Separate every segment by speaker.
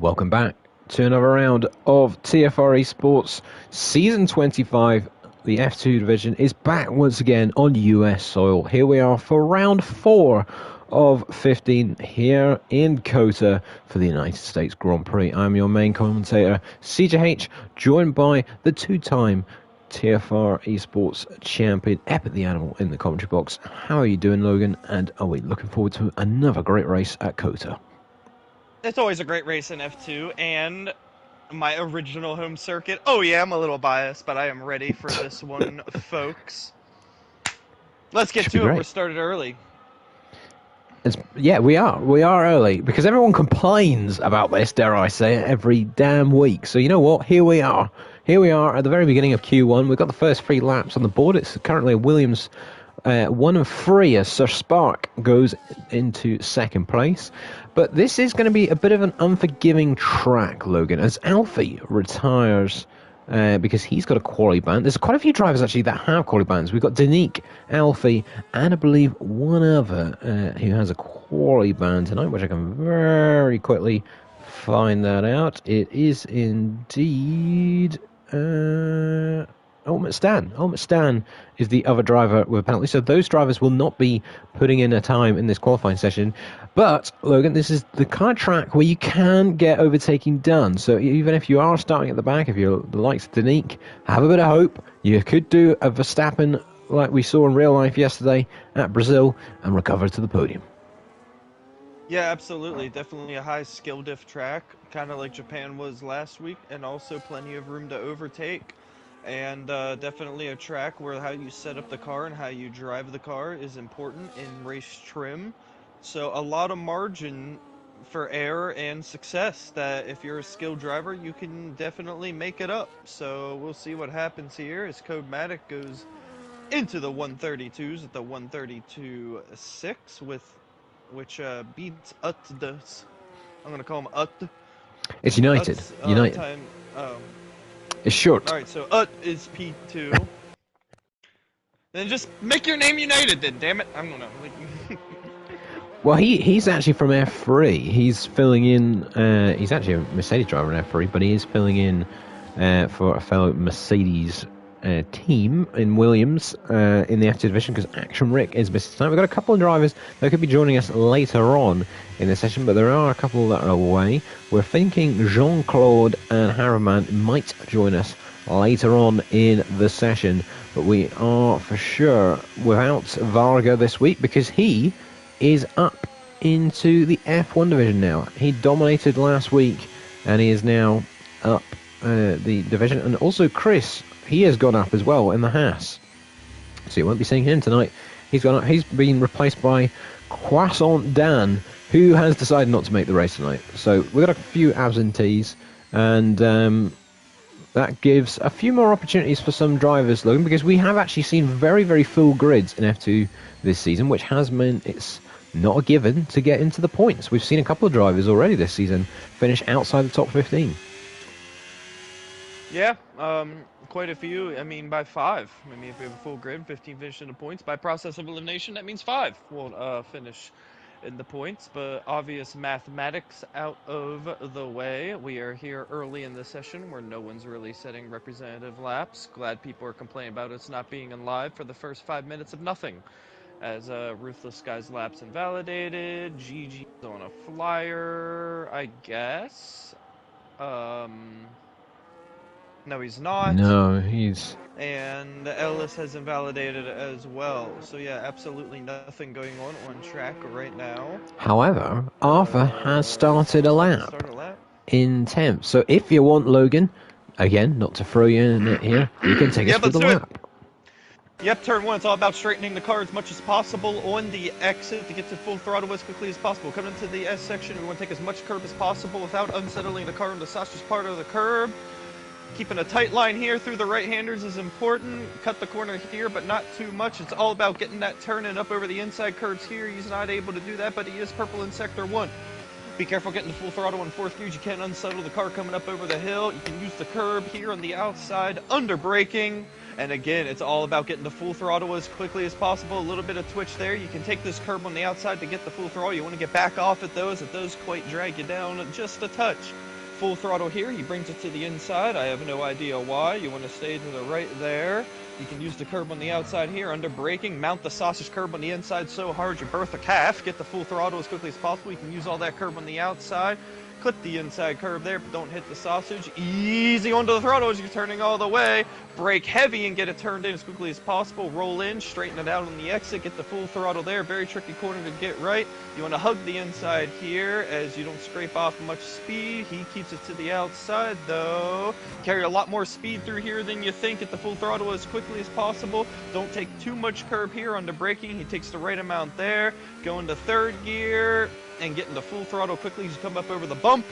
Speaker 1: Welcome back to another round of TFR eSports Season 25. The F2 division is back once again on US soil. Here we are for round 4 of 15 here in COTA for the United States Grand Prix. I'm your main commentator, CJH, joined by the two-time TFR eSports champion, Epic the Animal, in the commentary box. How are you doing, Logan? And are we looking forward to another great race at COTA?
Speaker 2: It's always a great race in F2, and my original home circuit. Oh yeah, I'm a little biased, but I am ready for this one, folks. Let's get
Speaker 1: Should be
Speaker 2: to it. We're
Speaker 1: great.
Speaker 2: started early.
Speaker 1: Yeah, we are. We are early because everyone complains about this, dare I say it, every damn week. So you know what? Here we are. Here we are at the very beginning of Q1. We've got the first 3 laps on the board. It's currently a Williams 1 and 3 as Sir Spark goes into second place. But this is going to be a bit of an unforgiving track, Logan, as Alfie retires because he's got a quality ban. There's quite a few drivers actually that have quality bans. We've got Danique, Alfie, and I believe one other who has a quality ban tonight, which I can very quickly find that out. It is indeed Ultimate Stan. Ultimate Stan is the other driver with a penalty. So those drivers will not be putting in a time in this qualifying session. But, Logan, this is the kind of track where you can get overtaking done. So even if you are starting at the back, if you're the likes of Danique, have a bit of hope. You could do a Verstappen like we saw in real life yesterday at Brazil and recover to the podium.
Speaker 2: Yeah, absolutely. Definitely a high skill diff track, kind of like Japan was last week, and also plenty of room to overtake. And definitely a track where how you set up the car and how you drive the car is important in race trim. So a lot of margin for error and success that if you're a skilled driver, you can definitely make it up. So we'll see what happens here as Codematic goes into the 132s at the 132.6 with which beats Ut's. I'm gonna call him Ut.
Speaker 1: It's United.
Speaker 2: Ut's
Speaker 1: United.
Speaker 2: time. Oh,
Speaker 1: It's short.
Speaker 2: all right. So Ut is P2. Then just make your name United. Then damn it, I don't know. Like,
Speaker 1: Well, he's actually from F3. He's filling in. He's actually a Mercedes driver in F3, but he is filling in for a fellow Mercedes team in Williams in the F2 division because Action Rick is missing tonight. We've got a couple of drivers that could be joining us later on in the session, but there are a couple that are away. We're thinking Jean-Claude and Harriman might join us later on in the session, but we are for sure without Varga this week because he is up into the F1 division now. He dominated last week and he is now up the division. And also Chris, he has gone up as well in the Haas. So you won't be seeing him tonight. He's gone up. He's been replaced by Croissant Dan, who has decided not to make the race tonight. So we've got a few absentees and that gives a few more opportunities for some drivers, Logan, because we have actually seen very, very full grids in F2 this season, which has meant it's not a given to get into the points. We've seen a couple of drivers already this season finish outside the top 15.
Speaker 2: yeah, quite a few. I mean, by 5. I mean, if we have a full grid, 15 finish in the points. By process of elimination, that means 5 will finish in the points. But obvious mathematics out of the way. We are here early in the session where no one's really setting representative laps. Glad people are complaining about us not being in live for the first 5 minutes of nothing. As Ruthless Guy's lap's invalidated, GG's on a flyer, I guess. No, he's not.
Speaker 1: No, he's...
Speaker 2: And Ellis has invalidated as well. So yeah, absolutely nothing going on track right now.
Speaker 1: However, Arthur has started a lap
Speaker 2: Start a lap.
Speaker 1: in 10th. So if you want, Logan, again, not to throw you in it here, you can take us for
Speaker 2: let's
Speaker 1: the
Speaker 2: do it.
Speaker 1: lap.
Speaker 2: Yep, turn 1, it's all about straightening the car as much as possible on the exit to get to full throttle as quickly as possible. Coming into the S section, we want to take as much curb as possible without unsettling the car on the softest part of the curb. Keeping a tight line here through the right-handers is important. Cut the corner here, but not too much. It's all about getting that turning up over the inside curves here. He's not able to do that, but he is purple in Sector 1. Be careful getting the full throttle in 4th gears. You can't unsettle the car coming up over the hill. You can use the curb here on the outside, under braking. And again, it's all about getting the full throttle as quickly as possible. A little bit of twitch there. You can take this curb on the outside to get the full throttle. You want to get back off at those quite drag you down just a touch. full throttle here. He brings it to the inside. I have no idea why. You want to stay to the right there. You can use the curb on the outside here. Under braking, mount the sausage curb on the inside so hard you birth a calf. Get the full throttle as quickly as possible. You can use all that curb on the outside. Clip the inside curb there, but don't hit the sausage. Easy onto the throttle as you're turning all the way. Brake heavy and get it turned in as quickly as possible. Roll in, straighten it out on the exit. Get the full throttle there. Very tricky corner to get right. You want to hug the inside here as you don't scrape off much speed. He keeps it to the outside though. Carry a lot more speed through here than you think. Get the full throttle as quickly as possible. Don't take too much curb here under braking. He takes the right amount there. Go into third gear and get into full throttle quickly as you come up over the bump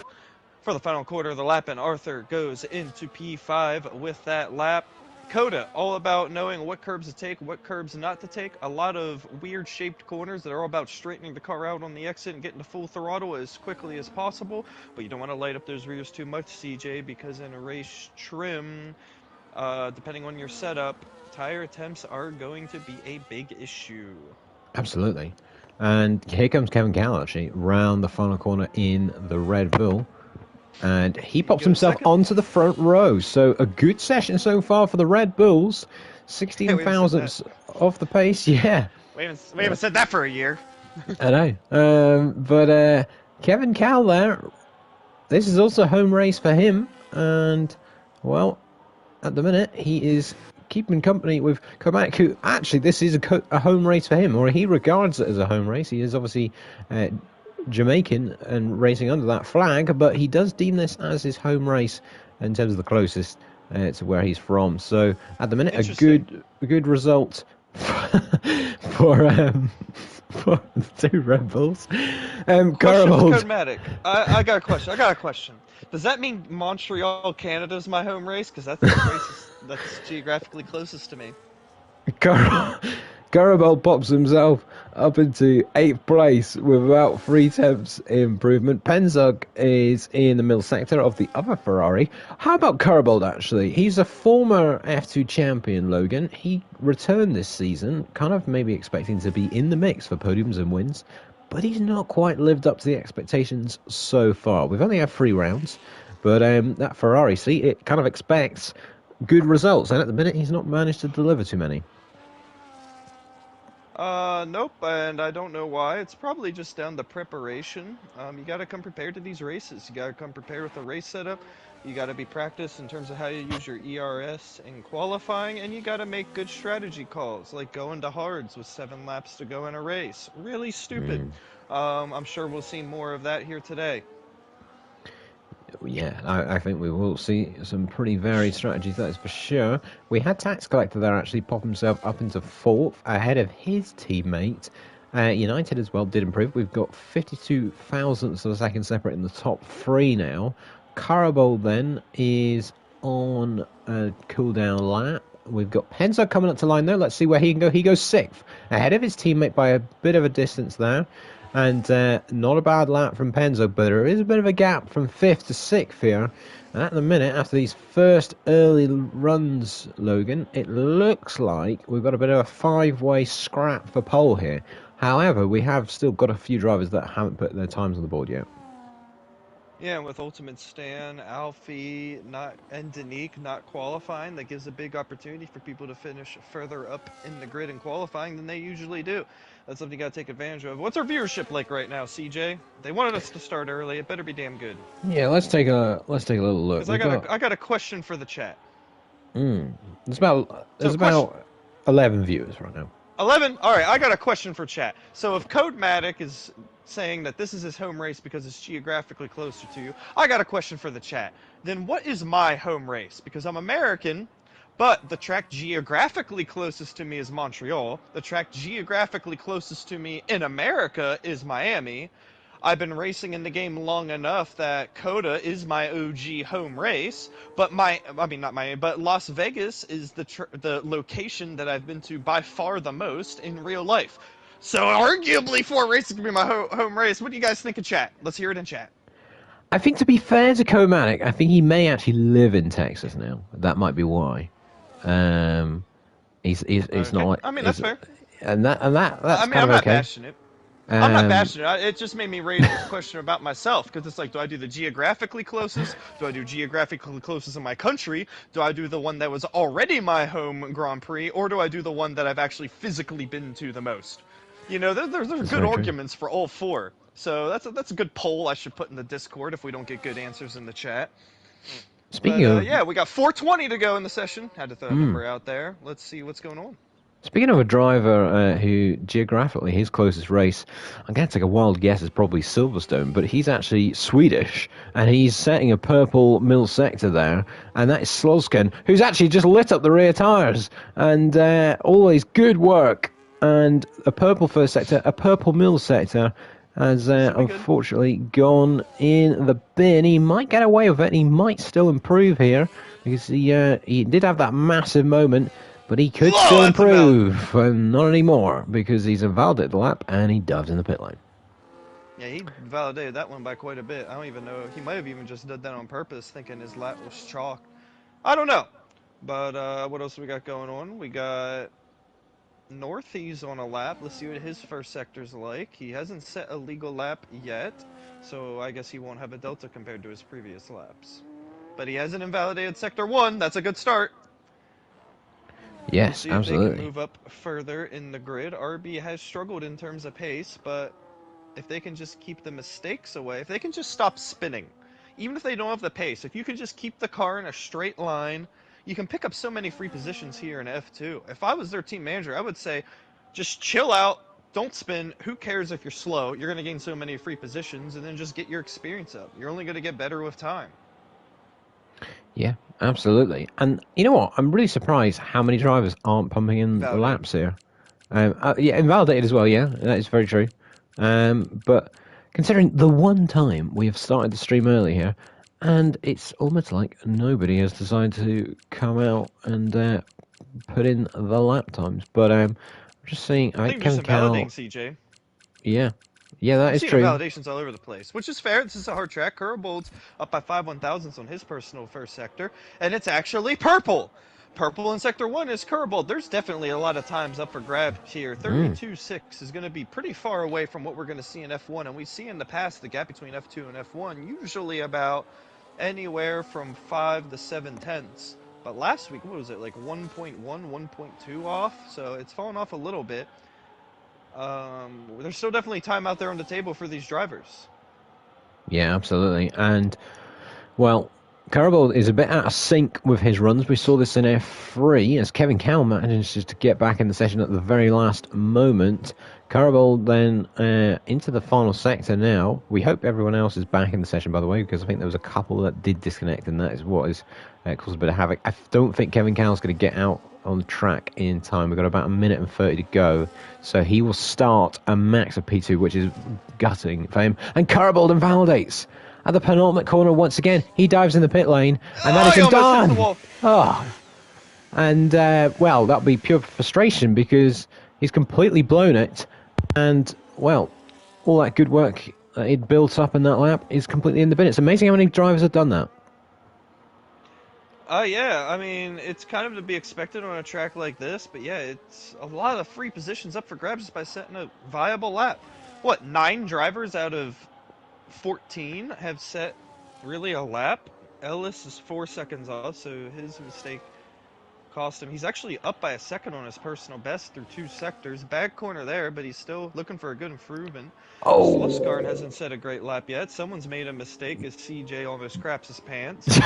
Speaker 2: for the final quarter of the lap, and Arthur goes into P5 with that lap. Coda, all about knowing what curbs to take, what curbs not to take. A lot of weird shaped corners that are all about straightening the car out on the exit and getting to full throttle as quickly as possible. But you don't want to light up those rears too much, CJ, because in a race trim, depending on your setup, tire attempts are going to be a big issue.
Speaker 1: Absolutely. And here comes Kevin Cal, actually, round the final corner in the Red Bull. And he pops himself onto the front row. So a good session so far for the Red Bulls. 16 thousandths off the pace, yeah.
Speaker 2: We haven't said that for a year.
Speaker 1: I know. But Kevin Cal there, this is also a home race for him. And, well, at the minute, he is keeping company with Komac, who actually this is a home race for him, or he regards it as a home race. He is obviously Jamaican and racing under that flag, but he does deem this as his home race in terms of the closest to where he's from. So at the minute, a good result for the two Red Bulls.
Speaker 2: Codematic. I got a question. Does that mean Montreal, Canada is my home race? Because that's the race that's geographically closest to me.
Speaker 1: Garabel pops himself up into 8th place with about 3 tenths improvement. Penzog is in the middle sector of the other Ferrari. How about Garabel, actually? He's a former F2 champion, Logan. He returned this season, kind of maybe expecting to be in the mix for podiums and wins, but he's not quite lived up to the expectations so far. We've only had 3 rounds, but that Ferrari seat, it kind of expects good results, and at the minute he's not managed to deliver too many.
Speaker 2: Nope, and I don't know why. It's probably just down to preparation. You gotta come prepared to these races. You gotta come prepared with the race setup. You gotta be practiced in terms of how you use your ERS in qualifying, and you gotta make good strategy calls, like going to hards with 7 laps to go in a race. Really stupid. I'm sure we'll see more of that here today.
Speaker 1: Yeah, I think we will see some pretty varied strategies, that is for sure. We had Tax Collector there actually pop himself up into 4th ahead of his teammate. United as well did improve. We've got 52 thousandths of a second separate in the top 3 now. Carabol then is on a cooldown lap. We've got Penzo coming up to line though. Let's see where he can go. He goes 6th ahead of his teammate by a bit of a distance there. And not a bad lap from Penzo, but there is a bit of a gap from 5th to 6th here. And at the minute, after these first early runs, Logan, it looks like we've got a bit of a 5-way scrap for pole here. However, we have still got a few drivers that haven't put their times on the board yet.
Speaker 2: Yeah, and with Ultimate Stan, Alfie, and Danique not qualifying, that gives a big opportunity for people to finish further up in the grid in qualifying than they usually do. That's something you got to take advantage of. What's our viewership like right now, CJ? They wanted us to start early. It better be damn good.
Speaker 1: Yeah, let's take a little look.
Speaker 2: I got a question for the chat.
Speaker 1: There's about 11 viewers right now.
Speaker 2: 11? All right, I got a question for chat. So if Codematic is saying that this is his home race because it's geographically closer to you, I got a question for the chat. Then what is my home race? Because I'm American, but the track geographically closest to me is Montreal. The track geographically closest to me in America is Miami. I've been racing in the game long enough that Coda is my OG home race, but but Las Vegas is the location that I've been to by far the most in real life. So arguably 4 races could be my home race. What do you guys think of chat? Let's hear it in chat.
Speaker 1: I think to be fair to Comatic, I think he may actually live in Texas now. That might be why. He's
Speaker 2: okay.
Speaker 1: not.
Speaker 2: I mean, that's fair.
Speaker 1: And that's
Speaker 2: I mean,
Speaker 1: kind
Speaker 2: I'm
Speaker 1: of
Speaker 2: not
Speaker 1: okay.
Speaker 2: bashing it. I'm not bashing it. It just made me raise this question about myself because it's like, do I do the geographically closest? Do I do geographically closest in my country? Do I do the one that was already my home Grand Prix, or do I do the one that I've actually physically been to the most? You know, there's good arguments for all four. So that's a good poll I should put in the Discord if we don't get good answers in the chat.
Speaker 1: Speaking of,
Speaker 2: yeah, we got 420 to go in the session. Had to throw a number out there. Let's see what's going on.
Speaker 1: speaking of a driver who geographically his closest race, I'm going to take a wild guess, is probably Silverstone, but he's actually Swedish and he's setting a purple middle sector there, and that is Slosken, who's actually just lit up the rear tyres, and always good work. And a purple first sector, a purple middle sector has unfortunately gone in the bin. He might get away with it. He might still improve here because he did have that massive moment, but he could still improve. Not anymore because he's invalidated the lap and he doves in the pit lane.
Speaker 2: Yeah, he validated that one by quite a bit. I don't even know. He might have even just did that on purpose, thinking his lap was chalk. I don't know. But what else we got going on? We got Northy's on a lap. Let's see what his first sector's like. He hasn't set a legal lap yet, so I guess he won't have a delta compared to his previous laps. But he hasn't invalidated sector 1. That's a good start.
Speaker 1: Yes,
Speaker 2: we'll see
Speaker 1: absolutely.
Speaker 2: If they can move up further in the grid. RB has struggled in terms of pace, but if they can just keep the mistakes away, if they can just stop spinning, even if they don't have the pace, if you can just keep the car in a straight line, you can pick up so many free positions here in F2. If I was their team manager, I would say, just chill out, don't spin. Who cares if you're slow? You're going to gain so many free positions, and then just get your experience up. You're only going to get better with time.
Speaker 1: Yeah, absolutely. And you know what? I'm really surprised how many drivers aren't pumping in the laps here. Yeah, invalidated as well, yeah, that is very true. But considering the one time we have started the stream early here, and it's almost like nobody has decided to come out and put in the lap times. But I'm just seeing.
Speaker 2: I think just invalidating CJ.
Speaker 1: Yeah, that is true.
Speaker 2: Validations all over the place, which is fair. This is a hard track. Curbold's up by 5/1000ths on his personal first sector, and it's actually purple. Purple in sector 1 is Curbold. There's definitely a lot of times up for grabs here. 32.6 is going to be pretty far away from what we're going to see in F1, and we see in the past the gap between F2 and F1 usually about anywhere from 5 to 7 tenths. But last week, what was it, like 1.1, 1.2 off? So it's fallen off a little bit. There's still definitely time out there on the table for these drivers.
Speaker 1: Yeah, absolutely. And, well, Carabold is a bit out of sync with his runs. We saw this in F3 as Kevin Cowell manages to get back in the session at the very last moment. Carabold then into the final sector now. We hope everyone else is back in the session, by the way, because I think there was a couple that did disconnect, and that is what has caused a bit of havoc. I don't think Kevin Cowell's going to get out on the track in time. We've got about 1 minute and 30 to go, so he will start a max of P2, which is gutting for him. And Carabold invalidates at the penultimate corner once again. He dives in the pit lane, and that is done. And well, that'll be pure frustration because he's completely blown it, and well, all that good work that he'd built up in that lap is completely in the bin. It's amazing how many drivers have done that.
Speaker 2: Yeah, I mean, it's kind of to be expected on a track like this, but yeah, it's a lot of free positions up for grabs just by setting a viable lap. What, 9 drivers out of 14 have set really a lap? Ellis is 4 seconds off, so his mistake cost him. He's actually up by a second on his personal best through 2 sectors. Bad corner there, but he's still looking for a good improvement. Sluskard hasn't set a great lap yet. Someone's made a mistake as CJ almost craps his pants.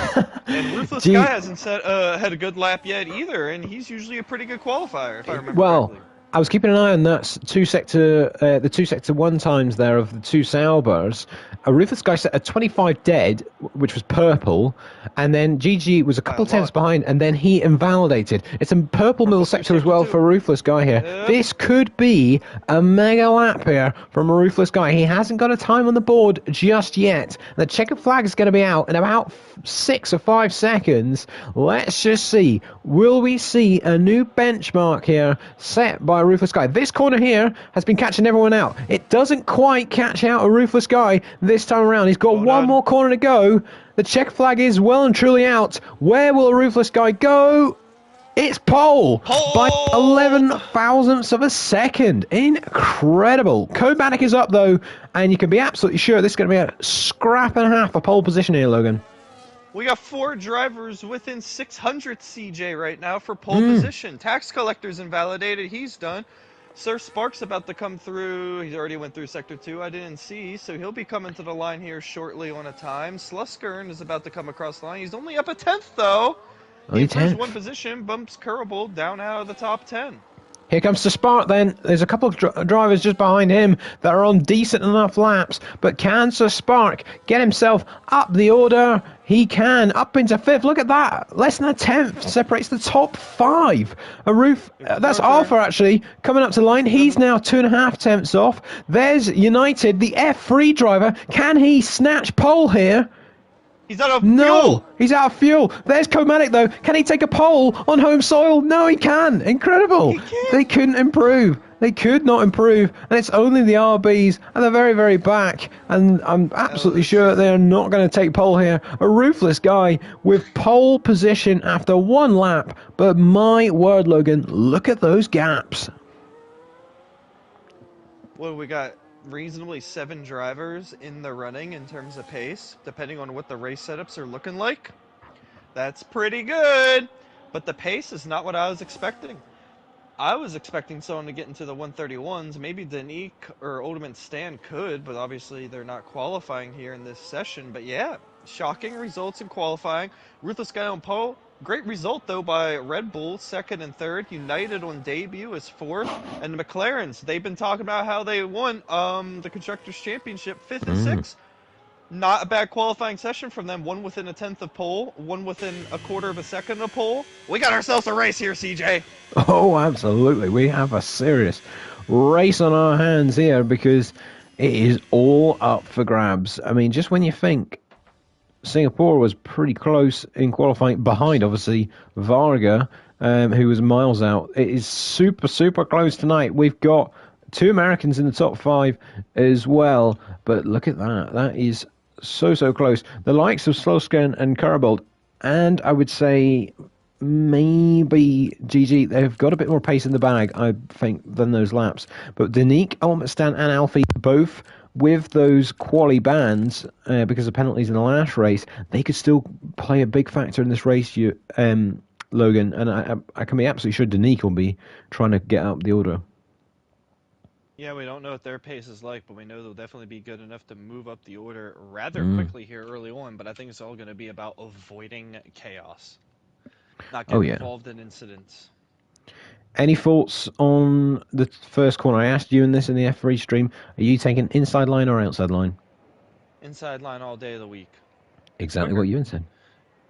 Speaker 2: And Ruthless Guy hasn't had a good lap yet either, and he's usually a pretty good qualifier, if I remember correctly.
Speaker 1: I was keeping an eye on that the 2 sector 1 times there of the 2 Saubers. Ruthless Guy set a 25 dead, which was purple, and then GG was a couple tenths behind, and then he invalidated. It's a purple middle sector as well for Ruthless Guy here. Yep. This could be a mega lap here from a Ruthless Guy. He hasn't got a time on the board just yet. The checkered flag is going to be out in about 6 or 5 seconds. Let's just see. Will we see a new benchmark here set by Ruthless Guy? This corner here has been catching everyone out. It doesn't quite catch out a Ruthless Guy this time around. He's got one more corner to go. The check flag is well and truly out. Where will a Ruthless Guy go? It's pole by
Speaker 2: Hold!
Speaker 1: 11 thousandths of a second. Incredible. Kobanek is up, though, and you can be absolutely sure this is going to be a scrap and a half for pole position here, Logan.
Speaker 2: We got 4 drivers within 600 CJ right now for pole position. Tax collector's invalidated. He's done. Sir Spark's about to come through. He already went through Sector 2. I didn't see, so he'll be coming to the line here shortly on a time. Sluskern is about to come across the line. He's only up a 10th, though. He
Speaker 1: Only
Speaker 2: improves
Speaker 1: 10th.
Speaker 2: 1 position, bumps Curable down out of the top 10.
Speaker 1: Here comes the Spark then. There's a couple of drivers just behind him that are on decent enough laps. But can Sir Spark get himself up the order? He can. Up into 5th. Look at that. Less than a 10th separates the top 5. A roof. That's Arthur actually coming up to the line. He's now 2.5 tenths off. There's United, the F3 driver. Can he snatch pole here?
Speaker 2: He's out of
Speaker 1: fuel. He's out of fuel. There's Komatic, though. Can he take a pole on home soil? No, he can. Incredible. They couldn't improve. They could not improve. And it's only the RBs at the very, very back. And I'm absolutely sure they're not going to take pole here. A ruthless guy with pole position after 1 lap. But my word, Logan, look at those gaps.
Speaker 2: What do we got? Reasonably 7 drivers in the running in terms of pace, depending on what the race setups are looking like. That's pretty good, but the pace is not what I was expecting. I was expecting someone to get into the 131s. Maybe Danique or Ultimate Stan could, but obviously they're not qualifying here in this session. But yeah, shocking results in qualifying. Ruthless guy on pole. Great result, though, by Red Bull, 2nd and 3rd. United on debut is 4th. And the McLarens, they've been talking about how they won the Constructors' Championship, 5th and 6th. Not a bad qualifying session from them. 1 within a 10th of pole, 1 within a 1/4 of a second of pole. We got ourselves a race here, CJ.
Speaker 1: Oh, absolutely. We have a serious race on our hands here because it is all up for grabs. I mean, just when you think Singapore was pretty close in qualifying, behind obviously Varga, who was miles out. It is super, super close tonight. We've got 2 Americans in the top 5 as well, but look at that. That is so, so close. The likes of Slosken and Karabold, and I would say maybe GG, they've got a bit more pace in the bag, I think, than those laps. But Danique, Ultimate Stan, and Alfie both with those quali bans, because of penalties in the last race, they could still play a big factor in this race, Logan. And I can be absolutely sure Danique will be trying to get up the order.
Speaker 2: Yeah, we don't know what their pace is like, but we know they'll definitely be good enough to move up the order rather quickly here early on. But I think it's all going to be about avoiding chaos, not getting involved in incidents.
Speaker 1: Any thoughts on the first corner? I asked you in the F3 stream, are you taking inside line or outside line?
Speaker 2: Inside line all day of the week.
Speaker 1: Exactly what you said.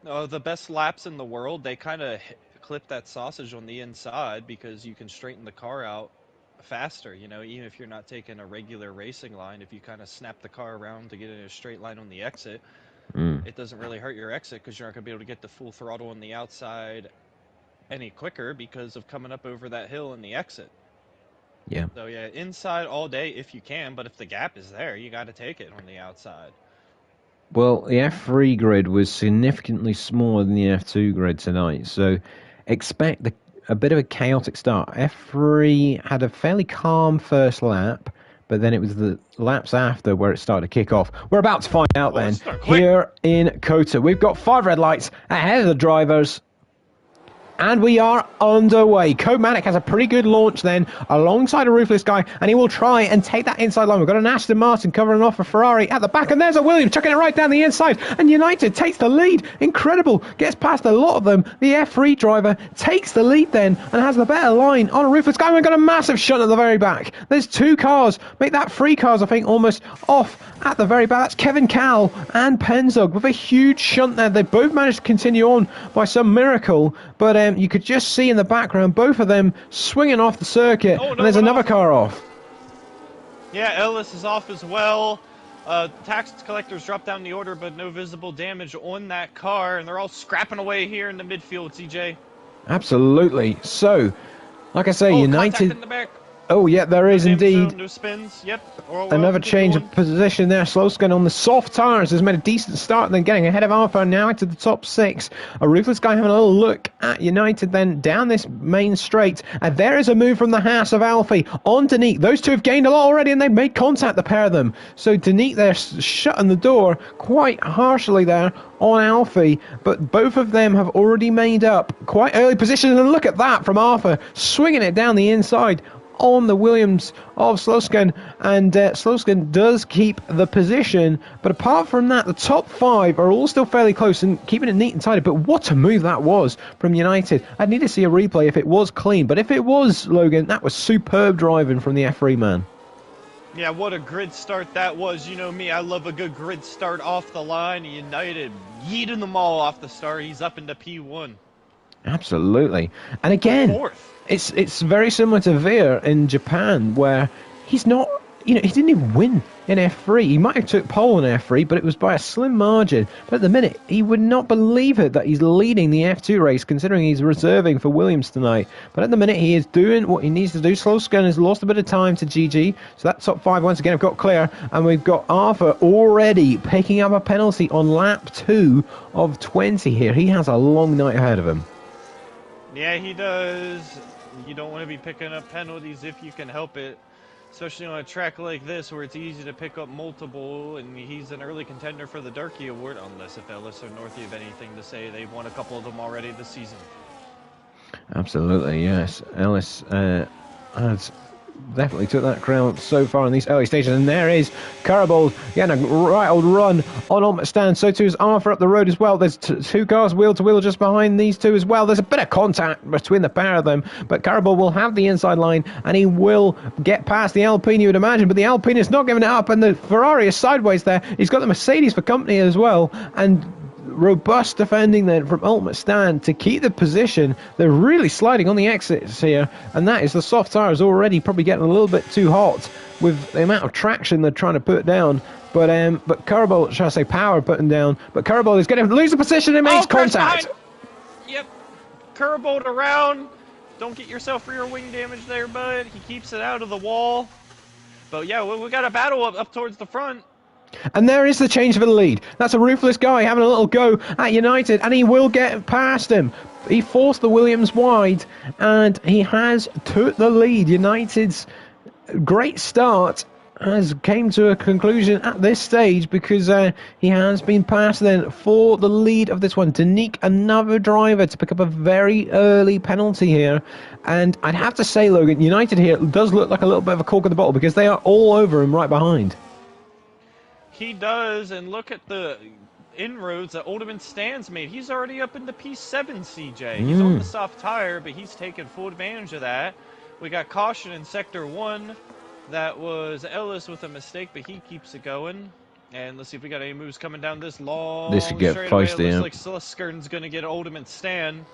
Speaker 2: No, the best laps in the world, they kind of clip that sausage on the inside because you can straighten the car out faster, you know, even if you're not taking a regular racing line. If you kind of snap the car around to get in a straight line on the exit, it doesn't really hurt your exit because you're not going to be able to get the full throttle on the outside any quicker because of coming up over that hill in the exit.
Speaker 1: Yeah.
Speaker 2: So yeah, inside all day if you can, but if the gap is there, you got to take it on the outside.
Speaker 1: Well, the F3 grid was significantly smaller than the F2 grid tonight, so expect a bit of a chaotic start. F3 had a fairly calm first lap, but then it was the laps after where it started to kick off. We're about to find out then. Here in Kota, we've got 5 red lights ahead of the drivers. And we are underway. Komatic has a pretty good launch then, alongside a Ruthless guy, and he will try and take that inside line. We've got an Aston Martin covering off a Ferrari at the back, and there's a Williams chucking it right down the inside, and United takes the lead. Incredible. Gets past a lot of them. The F3 driver takes the lead then, and has the better line on a Ruthless guy. We've got a massive shunt at the very back. There's 2 cars. Make that 3 cars, I think, almost off at the very back. That's Kevin Cal and Penzog with a huge shunt there. They both managed to continue on by some miracle, but you could just see in the background both of them swinging off the circuit, and there's another car off.
Speaker 2: Yeah, Ellis is off as well. Tax collectors drop down the order, but no visible damage on that car, and they're all scrapping away here in the midfield, CJ.
Speaker 1: Absolutely. So, like I say, United...
Speaker 2: in the back.
Speaker 1: Oh, yeah, there is indeed.
Speaker 2: No spins. Yep.
Speaker 1: Another change of position there. Slowskin on the soft tires has made a decent start, then getting ahead of Alpha now into the top 6. A Ruthless Guy having a little look at United then down this main straight. And there is a move from the Haas of Alfie on Danique. Those two have gained a lot already and they've made contact, the pair of them. So Danique there shutting the door quite harshly there on Alfie, but both of them have already made up quite early positions. And look at that from Arthur, swinging it down the inside on the Williams of Slowskin, and Slowskin does keep the position, but apart from that, the top 5 are all still fairly close and keeping it neat and tidy. But what a move that was from United. I'd need to see a replay if it was clean, but if it was, Logan, that was superb driving from the F3 man.
Speaker 2: Yeah, what a grid start that was. You know me, I love a good grid start off the line. United yeeting them all off the start. He's up into P1.
Speaker 1: Absolutely. And again, it's very similar to Veer in Japan, where he's not, he didn't even win in F3. He might have took pole in F3, but it was by a slim margin. But at the minute, he would not believe it that he's leading the F2 race, considering he's reserving for Williams tonight. But at the minute, he is doing what he needs to do. Slowskin has lost a bit of time to GG, so that top 5 once again have got clear, and we've got Arthur already picking up a penalty on lap 2 of 20 here. He has a long night ahead of him.
Speaker 2: Yeah, he does. You don't want to be picking up penalties if you can help it, especially on a track like this where it's easy to pick up multiple, and he's an early contender for the Darky Award, unless if Ellis or Northie have anything to say. They've won a couple of them already this season.
Speaker 1: Absolutely, yes. Ellis has definitely took that crown so far in these early stages, and there is Carabold getting a right old run on Ultimate Stand. So too is Arthur up the road as well. There's 2 cars wheel to wheel just behind these two as well. There's a bit of contact between the pair of them, but Carabold will have the inside line and he will get past the Alpine, you would imagine, but the Alpine is not giving it up, and the Ferrari is sideways there. He's got the Mercedes for company as well, and robust defending then from Ultimate Stand to keep the position. They're really sliding on the exits here, and that is the soft tires already probably getting a little bit too hot with the amount of traction they're trying to put down. But Carabold, should I say power putting down, but Carabold is going to lose the position and makes contact.
Speaker 2: Yep, Carabold around. Don't get yourself rear wing damage there, bud. He keeps it out of the wall. But yeah, we got a battle up towards the front.
Speaker 1: And there is the change for the lead. That's a Ruthless Guy having a little go at United, and he will get past him. He forced the Williams wide, and he has took the lead. United's great start has came to a conclusion at this stage, because he has been passed then for the lead of this one. Danique, another driver to pick up a very early penalty here. And I'd have to say, Logan, United here does look like a little bit of a cork in the bottle, because they are all over him right behind.
Speaker 2: He does, and look at the inroads that Oldham Stands made. He's already up into P7, CJ. He's on the soft tire, but he's taking full advantage of that. We got caution in Sector 1. That was Ellis with a mistake, but he keeps it going. And let's see if we got any moves coming down this long
Speaker 1: This could get feisty.
Speaker 2: It looks like Slowskin's going to get Oldham Stand.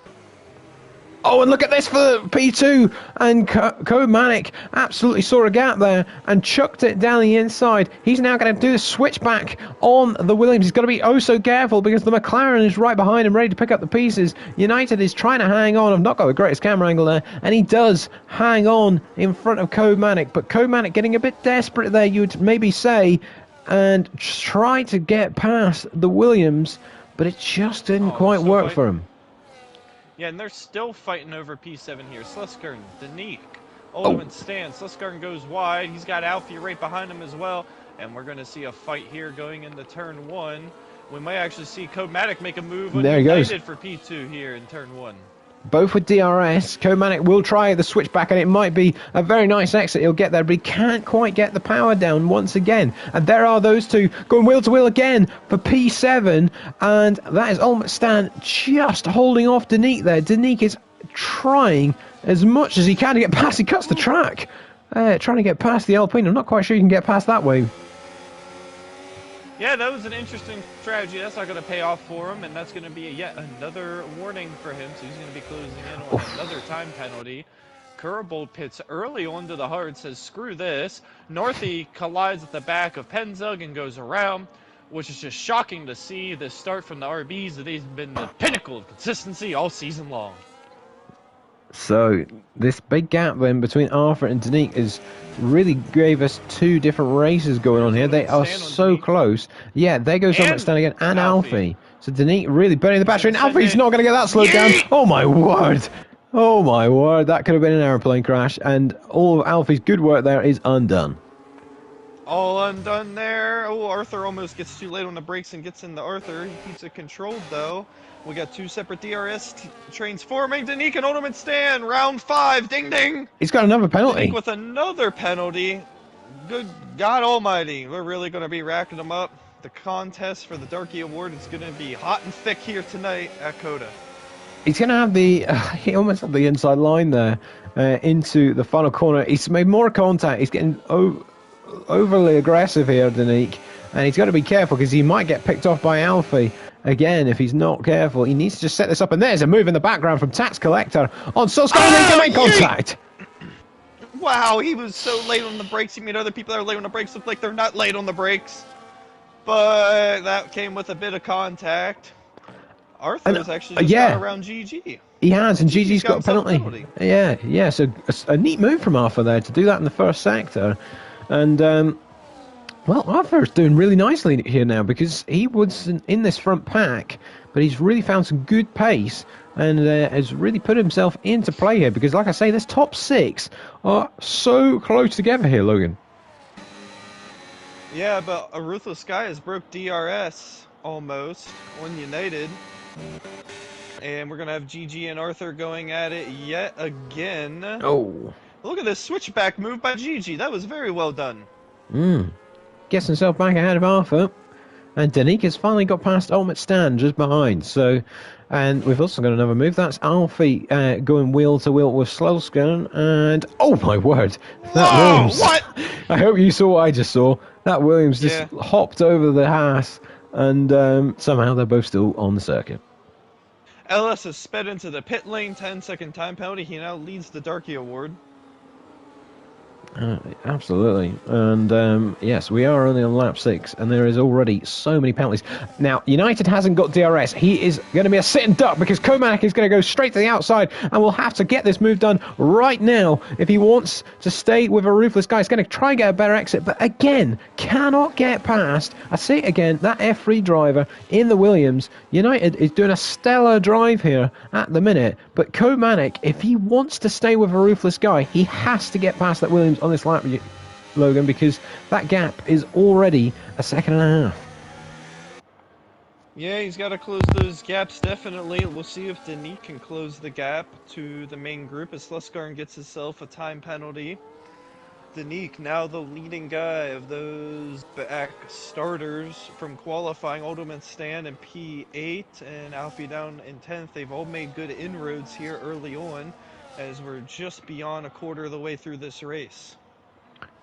Speaker 1: Oh, and look at this for P2, and Manic absolutely saw a gap there and chucked it down the inside. He's now going to do the switchback on the Williams. He's got to be oh so careful, because the McLaren is right behind him, ready to pick up the pieces. United is trying to hang on. I've not got the greatest camera angle there, and he does hang on in front of Manic, but Manic getting a bit desperate there, you would maybe say, and try to get past the Williams, but it just didn't quite work for him.
Speaker 2: Yeah, and they're still fighting over P7 here. Slowskin, Danique, Oldham Stand. Slowskin goes wide. He's got Alfie right behind him as well. And we're going to see a fight here going into turn 1. We might actually see Comatic make a move on United for P2 here in turn 1.
Speaker 1: Both with DRS. Comatic will try the switchback, and it might be a very nice exit. He'll get there, but he can't quite get the power down once again. And there are those two going wheel to wheel again for P7, and that is Ultimate Stand just holding off Danique there. Danique is trying as much as he can to get past. He cuts the track, trying to get past the Alpine. I'm not quite sure you can get past that way.
Speaker 2: Yeah, that was an interesting strategy. That's not going to pay off for him, and that's going to be yet another warning for him. So he's going to be closing in on another time penalty. Carabold pits early onto the hard, says, screw this. Northie collides at the back of Penzug and goes around, which is just shocking to see this start from the RBs. They've been the pinnacle of consistency all season long.
Speaker 1: So this big gap then between Arthur and Danique is really gave us two different races going on here. They are so close. Yeah, there goes Ultimate Stand again, and Alfie. So Danique really burning the battery, and Alfie's not going to get that slowed down. Oh my word! Oh my word! That could have been an aeroplane crash, and all of Alfie's good work there is undone.
Speaker 2: All undone there. Oh, Arthur almost gets too late on the brakes and gets into Arthur. He keeps it controlled, though. We got two separate DRS trains forming. Danique and Ultimate Stand. Round 5. Ding, ding.
Speaker 1: He's got another penalty.
Speaker 2: Danique with another penalty. Good God almighty. We're really going to be racking them up. The contest for the Darky Award is going to be hot and thick here tonight at COTA.
Speaker 1: He's going to have the... he almost had the inside line there into the final corner. He's made more contact. He's getting... overly aggressive here, Danique, and he's got to be careful because he might get picked off by Alfie again if he's not careful. He needs to just set this up, and there's a move in the background from Tax Collector on Suscar, and he can make contact.
Speaker 2: Wow, he was so late on the brakes. He made other people that are late on the brakes look like they're not late on the brakes, but that came with a bit of contact. Arthur's actually just got around GG.
Speaker 1: He has, and GG's got a penalty. Yeah, so a neat move from Arthur there to do that in the first sector. And, well, Arthur's doing really nicely here now because he was in this front pack, but he's really found some good pace and has really put himself into play here because, like I say, this top 6 are so close together here, Logan.
Speaker 2: Yeah, but a Ruthless Guy has broke DRS almost on United. And we're going to have GG and Arthur going at it yet again.
Speaker 1: Oh.
Speaker 2: Look at this switchback move by GG. That was very well done.
Speaker 1: Gets himself back ahead of Arthur. And Danique has finally got past Ultimate Stand just behind. So, and we've also got another move. That's Alfie going wheel to wheel with Slowscan. And, oh my word. That Williams.
Speaker 2: What?
Speaker 1: I hope you saw what I just saw. That Williams just hopped over the Haas. And somehow they're both still on the circuit.
Speaker 2: Ellis has sped into the pit lane. 10-second time penalty. He now leads the Darky Award.
Speaker 1: Absolutely, and yes, we are only on lap 6, and there is already so many penalties. Now, United hasn't got DRS. He is going to be a sit and duck because Komanek is going to go straight to the outside, and will have to get this move done right now if he wants to stay with a Ruthless Guy. He's going to try and get a better exit, but again, cannot get past. I see it again, that F3 driver in the Williams. United is doing a stellar drive here at the minute, but Komanek, if he wants to stay with a Ruthless Guy, he has to get past that Williams on this lap, Logan, because that gap is already a second and a half.
Speaker 2: Yeah, he's got to close those gaps, definitely. We'll see if Danique can close the gap to the main group as Sluskarn gets himself a time penalty. Danique, now the leading guy of those back starters from qualifying. Ultimate Stand in P8 and Alfie down in 10th. They've all made good inroads here early on, as we're just beyond a quarter of the way through this race.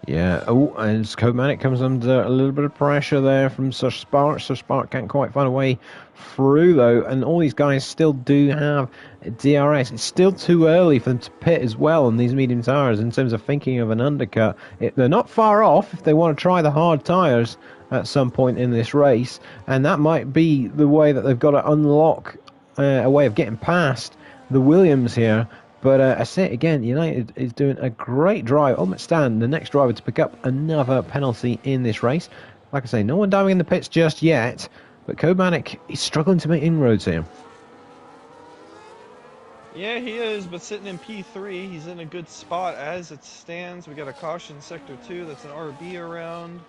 Speaker 1: Yeah, and Komanek comes under a little bit of pressure there from Sir Spark. Sir Spark can't quite find a way through, though, and all these guys still do have DRS. It's still too early for them to pit as well on these medium tyres in terms of thinking of an undercut. They're not far off if they want to try the hard tyres at some point in this race, and that might be the way that they've got to unlock a way of getting past the Williams here. But I say it again, United is doing a great drive. Ultimate Stand, the next driver to pick up another penalty in this race. Like I say, no one diving in the pits just yet, but Komanek is struggling to make inroads here.
Speaker 2: Yeah, he is, but sitting in P3, he's in a good spot as it stands. We got a caution sector 2, that's an RB around.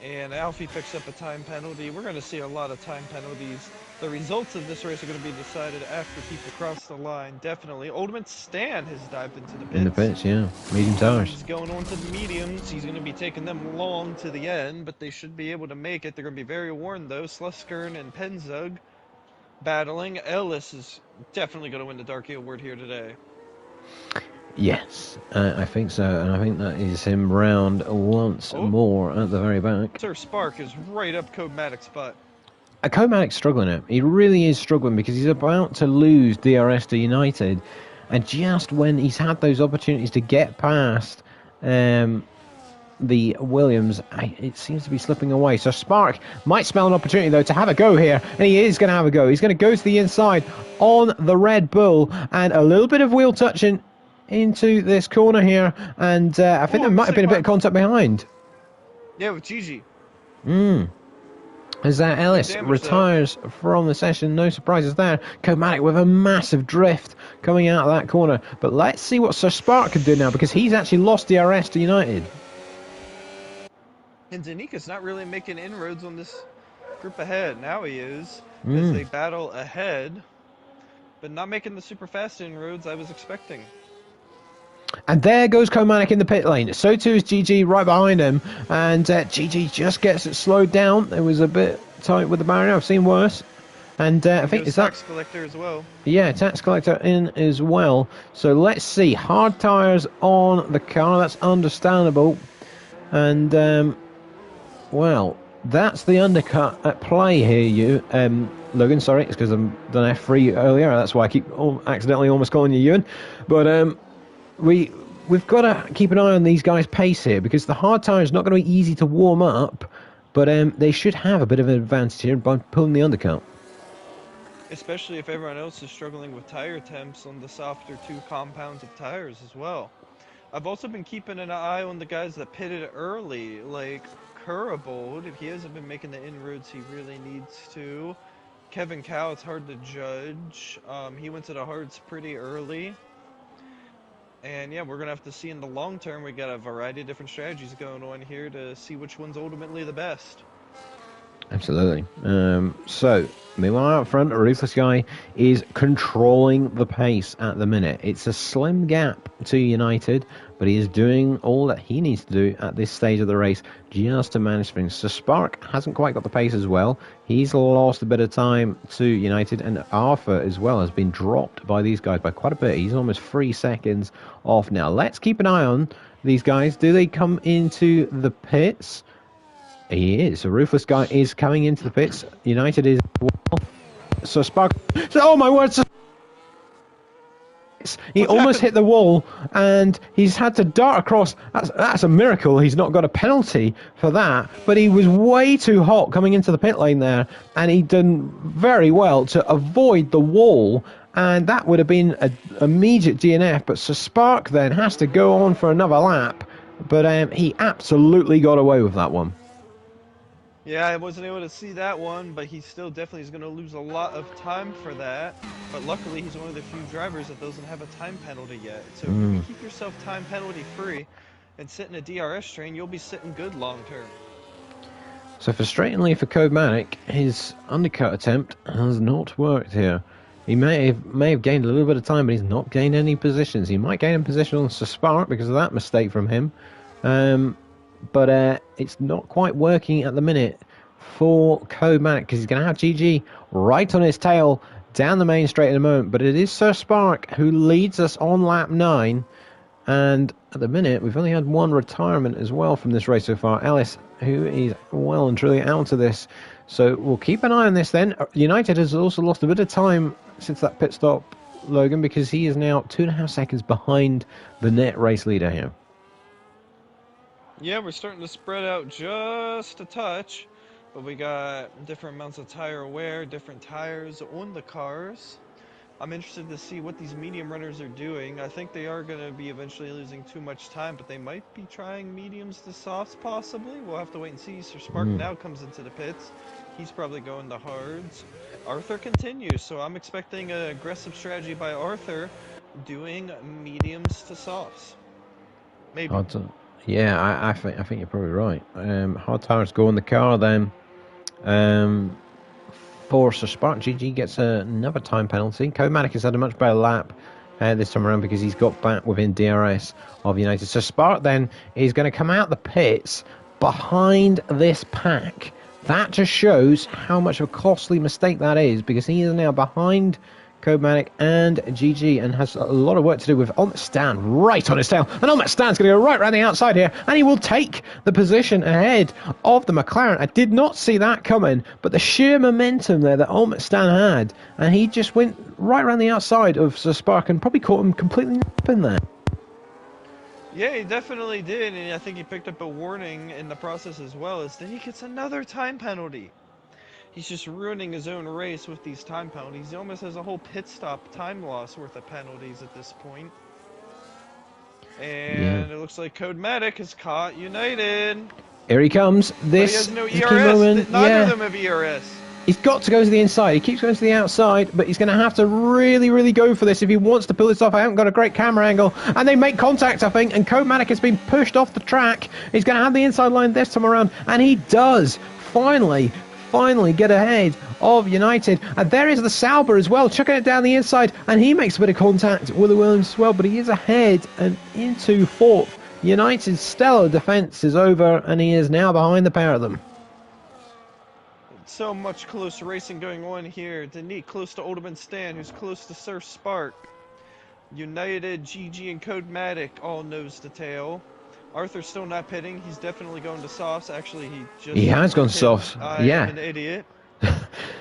Speaker 2: And Alfie picks up a time penalty. We're going to see a lot of time penalties. The results of this race are going to be decided after people cross the line, definitely. Ultimate Stand has dived into the pits.
Speaker 1: In the pits, yeah. Medium tires.
Speaker 2: He's going on to the mediums. He's going to be taking them long to the end, but they should be able to make it. They're going to be very warned, though. Sluskern and Penzug battling. Ellis is definitely going to win the Darky Award here today.
Speaker 1: Yes, I think so, and I think that is him round once more at the very back.
Speaker 2: Sir Spark is right up Komatek's butt.
Speaker 1: Komanek's struggling now. He really is struggling because he's about to lose DRS to United, and just when he's had those opportunities to get past the the Williams, it seems to be slipping away. So Spark might smell an opportunity, though, to have a go here. And he is going to have a go. He's going to go to the inside on the Red Bull. And a little bit of wheel touching into this corner here. And I think there might have been a bit of contact behind.
Speaker 2: Yeah, with Gigi.
Speaker 1: As Ellis retires from the session, no surprises there. Komatic with a massive drift coming out of that corner. But let's see what Sir Spark can do now, because he's actually lost DRS to United.
Speaker 2: And Danika's not really making inroads on this group ahead. Now he is, as they battle ahead, but not making the super fast inroads I was expecting.
Speaker 1: And there goes Komatic in the pit lane. So too is GG right behind him. And GG just gets it slowed down. It was a bit tight with the barrier. I've seen worse. And I think it's
Speaker 2: tax collector as well.
Speaker 1: Yeah, tax collector in as well. So let's see. Hard tires on the car. That's understandable. And, well, that's the undercut at play here, Logan. Sorry, it's because I've done F3 earlier. That's why I keep accidentally almost calling you Ewan. But we've got to keep an eye on these guys' pace here, because the hard tire is not going to be easy to warm up, but they should have a bit of an advantage here by pulling the undercut.
Speaker 2: Especially if everyone else is struggling with tire temps on the softer 2 compounds of tires as well. I've also been keeping an eye on the guys that pitted early, like Curabold. If he hasn't been making the inroads he really needs to. Kevin Cow, it's hard to judge. He went to the hards pretty early. And yeah, we're going to have to see in the long term. We got a variety of different strategies going on here to see which one's ultimately the best.
Speaker 1: Absolutely. So, meanwhile out front, a Ruthless Guy is controlling the pace at the minute. It's a slim gap to United, but he is doing all that he needs to do at this stage of the race just to manage things. So Spark hasn't quite got the pace as well. He's lost a bit of time to United, and Arthur as well has been dropped by these guys by quite a bit. He's almost 3 seconds off now. Let's keep an eye on these guys. Do they come into the pits? He is. A Ruthless Guy is coming into the pits. United is well. So Spark. Oh my word! He almost hit the wall, and he's had to dart across. That's a miracle. He's not got a penalty for that. But he was way too hot coming into the pit lane there, and he done very well to avoid the wall. And that would have been an immediate DNF. But Sir Spark then has to go on for another lap. But he absolutely got away with that one.
Speaker 2: Yeah, I wasn't able to see that one, but he still definitely is going to lose a lot of time for that. But luckily, he's one of the few drivers that doesn't have a time penalty yet. So if you keep yourself time penalty free and sit in a DRS train, you'll be sitting good long term.
Speaker 1: So frustratingly for Komatic, his undercut attempt has not worked here. He may have gained a little bit of time, but he's not gained any positions. He might gain a position on Sir Spark because of that mistake from him. But it's not quite working at the minute for Komatic, because he's going to have GG right on his tail down the main straight in a moment. But it is Sir Spark who leads us on lap 9. And at the minute, we've only had one retirement as well from this race so far. Ellis, who is well and truly out of this. So we'll keep an eye on this then. United has also lost a bit of time since that pit stop, Logan, because he is now 2.5 seconds behind the net race leader here.
Speaker 2: Yeah, we're starting to spread out just a touch, but we got different amounts of tire wear, different tires on the cars. I'm interested to see what these medium runners are doing. I think they are going to be eventually losing too much time, but they might be trying mediums to softs possibly. We'll have to wait and see. Sir Spark now comes into the pits. He's probably going to hards. Arthur continues, so I'm expecting an aggressive strategy by Arthur doing mediums to softs. Maybe.
Speaker 1: Yeah, I think you're probably right. Hard tires go in the car then. For Sir Spark, GG gets another time penalty. Komatic has had a much better lap this time around because he's got back within DRS of United. So Spark then is going to come out the pits behind this pack. That just shows how much of a costly mistake that is, because he is now behind Komatic and GG and has a lot of work to do with Omit Stan right on his tail. And Omit Stan's going to go right around the outside here, and he will take the position ahead of the McLaren. I did not see that coming, but the sheer momentum there that Omit Stan had, and he just went right around the outside of Sir Spark and probably caught him completely napping there.
Speaker 2: Yeah, he definitely did, and I think he picked up a warning in the process as well, is that he gets another time penalty. He's just ruining his own race with these time penalties. He almost has a whole pit stop time loss worth of penalties at this point.
Speaker 1: Yeah.
Speaker 2: And it looks like Codematic has caught United.
Speaker 1: Here he comes.
Speaker 2: But he
Speaker 1: This
Speaker 2: has no
Speaker 1: is a key
Speaker 2: ERS.
Speaker 1: moment.
Speaker 2: Neither of
Speaker 1: Yeah.
Speaker 2: them have ERS.
Speaker 1: He's got to go to the inside. He keeps going to the outside, but he's going to have to really, really go for this if he wants to pull this off. I haven't got a great camera angle. And they make contact, I think, and Codematic has been pushed off the track. He's going to have the inside line this time around, and he does finally get ahead of United. And there is the Sauber as well, chucking it down the inside, and he makes a bit of contact with the Williams as well, but he is ahead and into fourth. United's stellar defence is over, and he is now behind the pair of them.
Speaker 2: So much close racing going on here. Danique close to Oldman Stan, who's close to Sir Spark. United, GG, and Codematic all nose to tail. Arthur's still not pitting. He's definitely going to softs. Actually,
Speaker 1: he has gone softs. Yeah.
Speaker 2: I'm an idiot.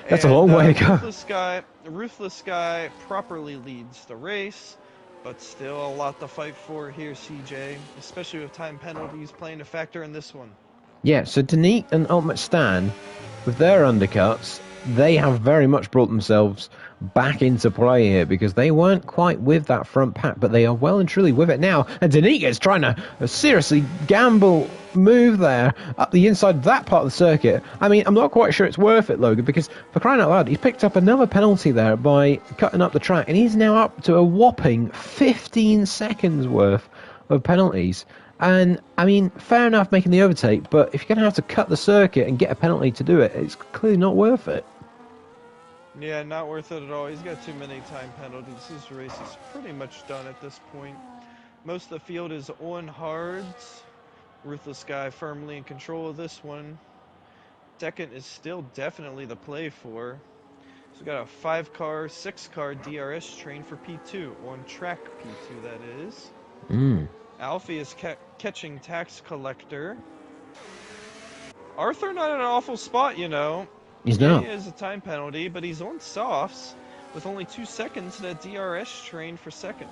Speaker 1: That's a long way to go.
Speaker 2: Ruthless Guy properly leads the race, but still a lot to fight for here, CJ, especially with time penalties playing a factor in this one.
Speaker 1: Yeah, so Danique and Ultimate Stan, with their undercuts, they have very much brought themselves back into play here because they weren't quite with that front pack, but they are well and truly with it now. And Danique is trying to seriously gamble move there up the inside of that part of the circuit. I mean, I'm not quite sure it's worth it, Logan, because for crying out loud, he's picked up another penalty there by cutting up the track, and he's now up to a whopping 15 seconds worth of penalties. And, I mean, fair enough making the overtake, but if you're going to have to cut the circuit and get a penalty to do it, it's clearly not worth it.
Speaker 2: Yeah, not worth it at all. He's got too many time penalties. His race is pretty much done at this point. Most of the field is on hards. Ruthless Guy firmly in control of this one. Second is still definitely the play for. So we got a 5-car, 6-car DRS train for P2. On track P2, that is. Alfie is catching Tax Collector. Arthur not in an awful spot, you know.
Speaker 1: He's not.
Speaker 2: He has a time penalty, but he's on softs with only 2 seconds in a DRS train for second.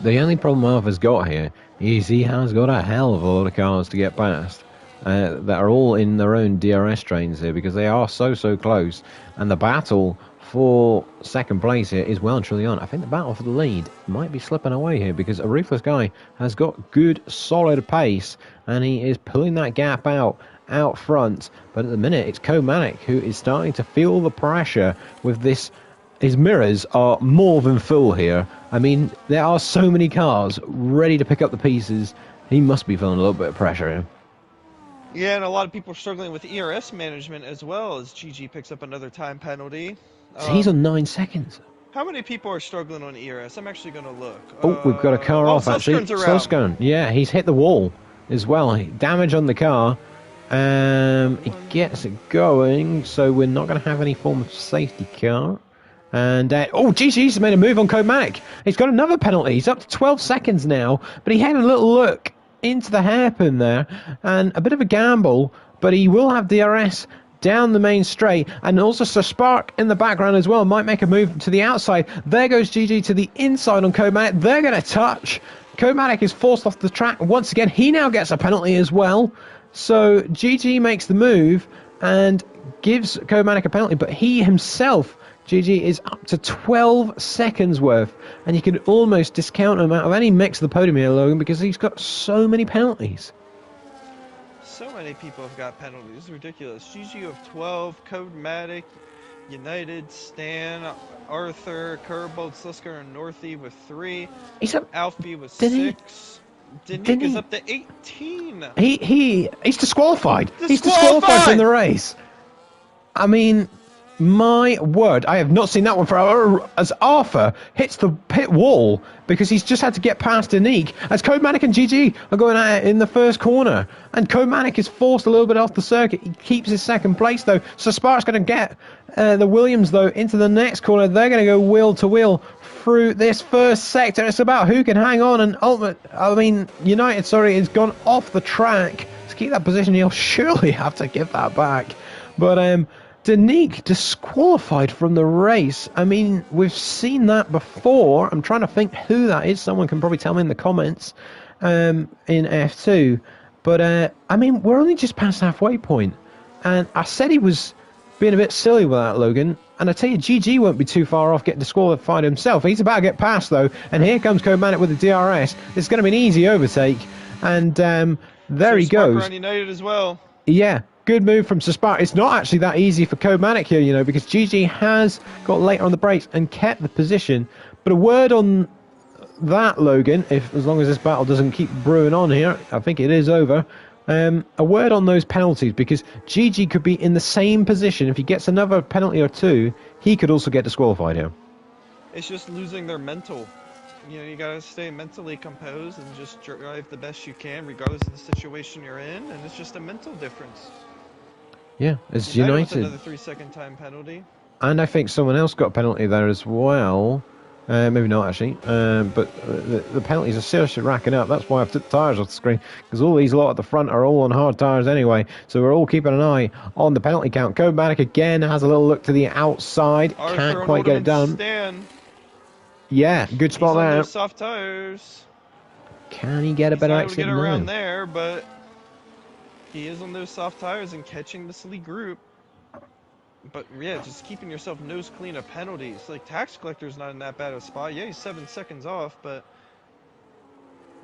Speaker 1: The only problem Arthur's got here is he has got a hell of a lot of cars to get past that are all in their own DRS trains here because they are so close. And the battle for second place here is well and truly on. I think the battle for the lead might be slipping away here because a Ruthless Guy has got good, solid pace and he is pulling that gap out front. But at the minute, it's Codematic who is starting to feel the pressure with this. His mirrors are more than full here. I mean, there are so many cars ready to pick up the pieces. He must be feeling a little bit of pressure here.
Speaker 2: Yeah, and a lot of people are struggling with ERS management as well as GG picks up another time penalty.
Speaker 1: So he's on 9 seconds.
Speaker 2: How many people are struggling on ERS? I'm actually going to look.
Speaker 1: Oh, we've got a car off, actually. Suscon. Yeah, he's hit the wall as well. Damage on the car. He gets it going, so we're not going to have any form of safety car. And, GG's made a move on Codematic. He's got another penalty. He's up to 12 seconds now, but he had a little look into the hairpin there, and a bit of a gamble, but he will have DRS down the main straight, and also Sir Spark in the background as well might make a move to the outside. There goes GG to the inside on Codematic. They're going to touch. Codematic is forced off the track once again. He now gets a penalty as well. So GG makes the move and gives Codematic a penalty, but he himself, GG, is up to 12 seconds worth, and you can almost discount him out of any mix of the podium here, Logan, because he's got so many penalties.
Speaker 2: So many people have got penalties. It's ridiculous. GG of 12, Codematic, United, Stan, Arthur, Kerbold, Slisker, and Northie with 3. Alfie with 6. Danique is up to 18.
Speaker 1: He's disqualified. He's disqualified from the race. I mean, my word, I have not seen that one for as Arthur hits the pit wall because he's just had to get past Danique as Codematic and GG are going at it in the first corner. And Codematic is forced a little bit off the circuit. He keeps his second place though. So Spark's going to get the Williams though into the next corner. They're going to go wheel to wheel through this first sector. It's about who can hang on, and United, has gone off the track. To keep that position, he'll surely have to give that back. But Danique disqualified from the race. I mean, we've seen that before. I'm trying to think who that is. Someone can probably tell me in the comments. in F2. But, I mean, we're only just past halfway point. And I said he was being a bit silly with that, Logan. And I tell you, GG won't be too far off getting disqualified himself. He's about to get past, though. And here comes Komanek with the DRS. It's going to be an easy overtake. And there he goes.
Speaker 2: Around United as well.
Speaker 1: Yeah, good move from Spark. It's not actually that easy for Komanek here, you know, because GG has got later on the brakes and kept the position. But a word on that, Logan, as long as this battle doesn't keep brewing on here, I think it is over. A word on those penalties, because GG could be in the same position. If he gets another penalty or two, he could also get disqualified here.
Speaker 2: It's just losing their mental. You know, you gotta stay mentally composed and just drive the best you can, regardless of the situation you're in, and it's just a mental difference.
Speaker 1: Yeah, it's United.
Speaker 2: Another 3-second time penalty.
Speaker 1: And I think someone else got a penalty there as well. Maybe not, actually. But the penalties are seriously racking up. That's why I've took tyres off the screen, because all these lot at the front are all on hard tyres anyway. So we're all keeping an eye on the penalty count. Komanek again has a little look to the outside. Can't quite get it done.
Speaker 2: Stan.
Speaker 1: Yeah, good spot
Speaker 2: He's on
Speaker 1: there.
Speaker 2: those soft tires.
Speaker 1: Can he get a better exit?
Speaker 2: Get around there, but he is on those soft tires and catching this lead group. But yeah, just keeping yourself nose clean of penalties. Like, Tax Collector's not in that bad of a spot. Yeah, he's 7 seconds off, but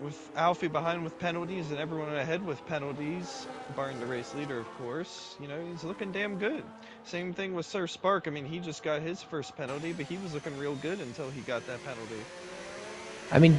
Speaker 2: with Alfie behind with penalties and everyone ahead with penalties, barring the race leader, of course, you know, he's looking damn good. Same thing with Sir Spark. I mean, he just got his first penalty, but he was looking real good until he got that penalty.
Speaker 1: I mean,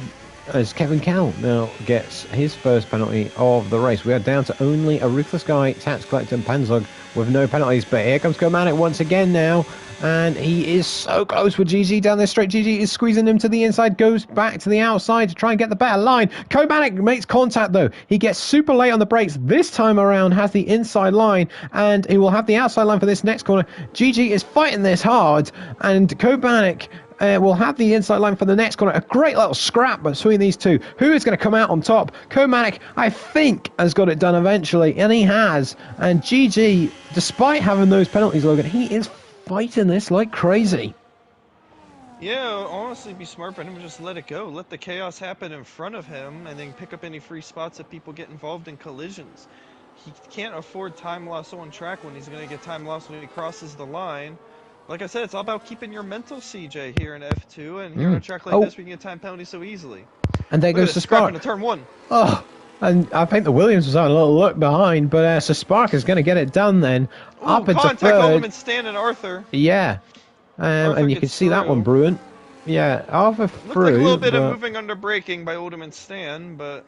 Speaker 1: as Kevin Kell now gets his first penalty of the race, we are down to only a Ruthless Guy, Tax Collector and Panzog with no penalties. But here comes Komanek once again now, and he is so close with GG down this straight. GG is squeezing him to the inside, goes back to the outside to try and get the better line. Komanek makes contact though. He gets super late on the brakes. This time around has the inside line, and he will have the outside line for this next corner. GG is fighting this hard, and Komanek will have the inside line for the next corner. A great little scrap between these two. Who is going to come out on top? Komanek, I think, has got it done eventually, and he has. And GG, despite having those penalties, Logan, he is fighting this like crazy.
Speaker 2: Yeah, honestly, be smart for him to just let it go. Let the chaos happen in front of him, and then pick up any free spots if people get involved in collisions. He can't afford time loss on track when he's going to get time loss when he crosses the line. Like I said, it's all about keeping your mental, CJ, here in F2, and here on a track like this, we can get time penalties so easily.
Speaker 1: And there goes the Spark
Speaker 2: into turn one.
Speaker 1: Oh, and I think the Williams was having a little look behind, but so Spark is going to get it done then.
Speaker 2: Ooh,
Speaker 1: up into
Speaker 2: contact
Speaker 1: third.
Speaker 2: Ultimate Stan and Arthur.
Speaker 1: Yeah, and you can see that one brewing. Yeah, Arthur through.
Speaker 2: Looked like a little bit of moving under braking by Ultimate Stan, but...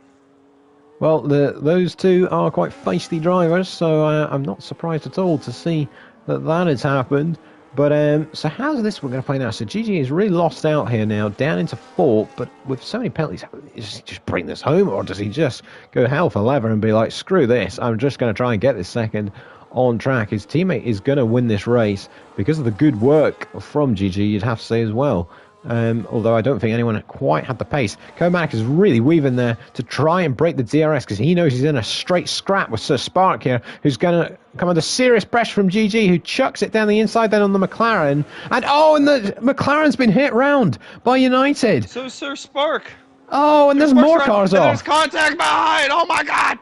Speaker 1: Well, those two are quite feisty drivers, so I'm not surprised at all to see that has happened. But so how's this one going to play now? So GG is really lost out here now, down into fourth, but with so many penalties, is he just bring this home, or does he just go hell for leather and be like, screw this, I'm just going to try and get this second on track? His teammate is going to win this race because of the good work from GG, you'd have to say as well. Although I don't think anyone quite had the pace. Komanek is really weaving there to try and break the DRS because he knows he's in a straight scrap with Sir Spark here, who's going to come under serious pressure from GG, who chucks it down the inside then on the McLaren. And the McLaren's been hit round by United.
Speaker 2: So Sir Spark.
Speaker 1: Oh, and there's more cars off.
Speaker 2: There's contact behind. Oh my God.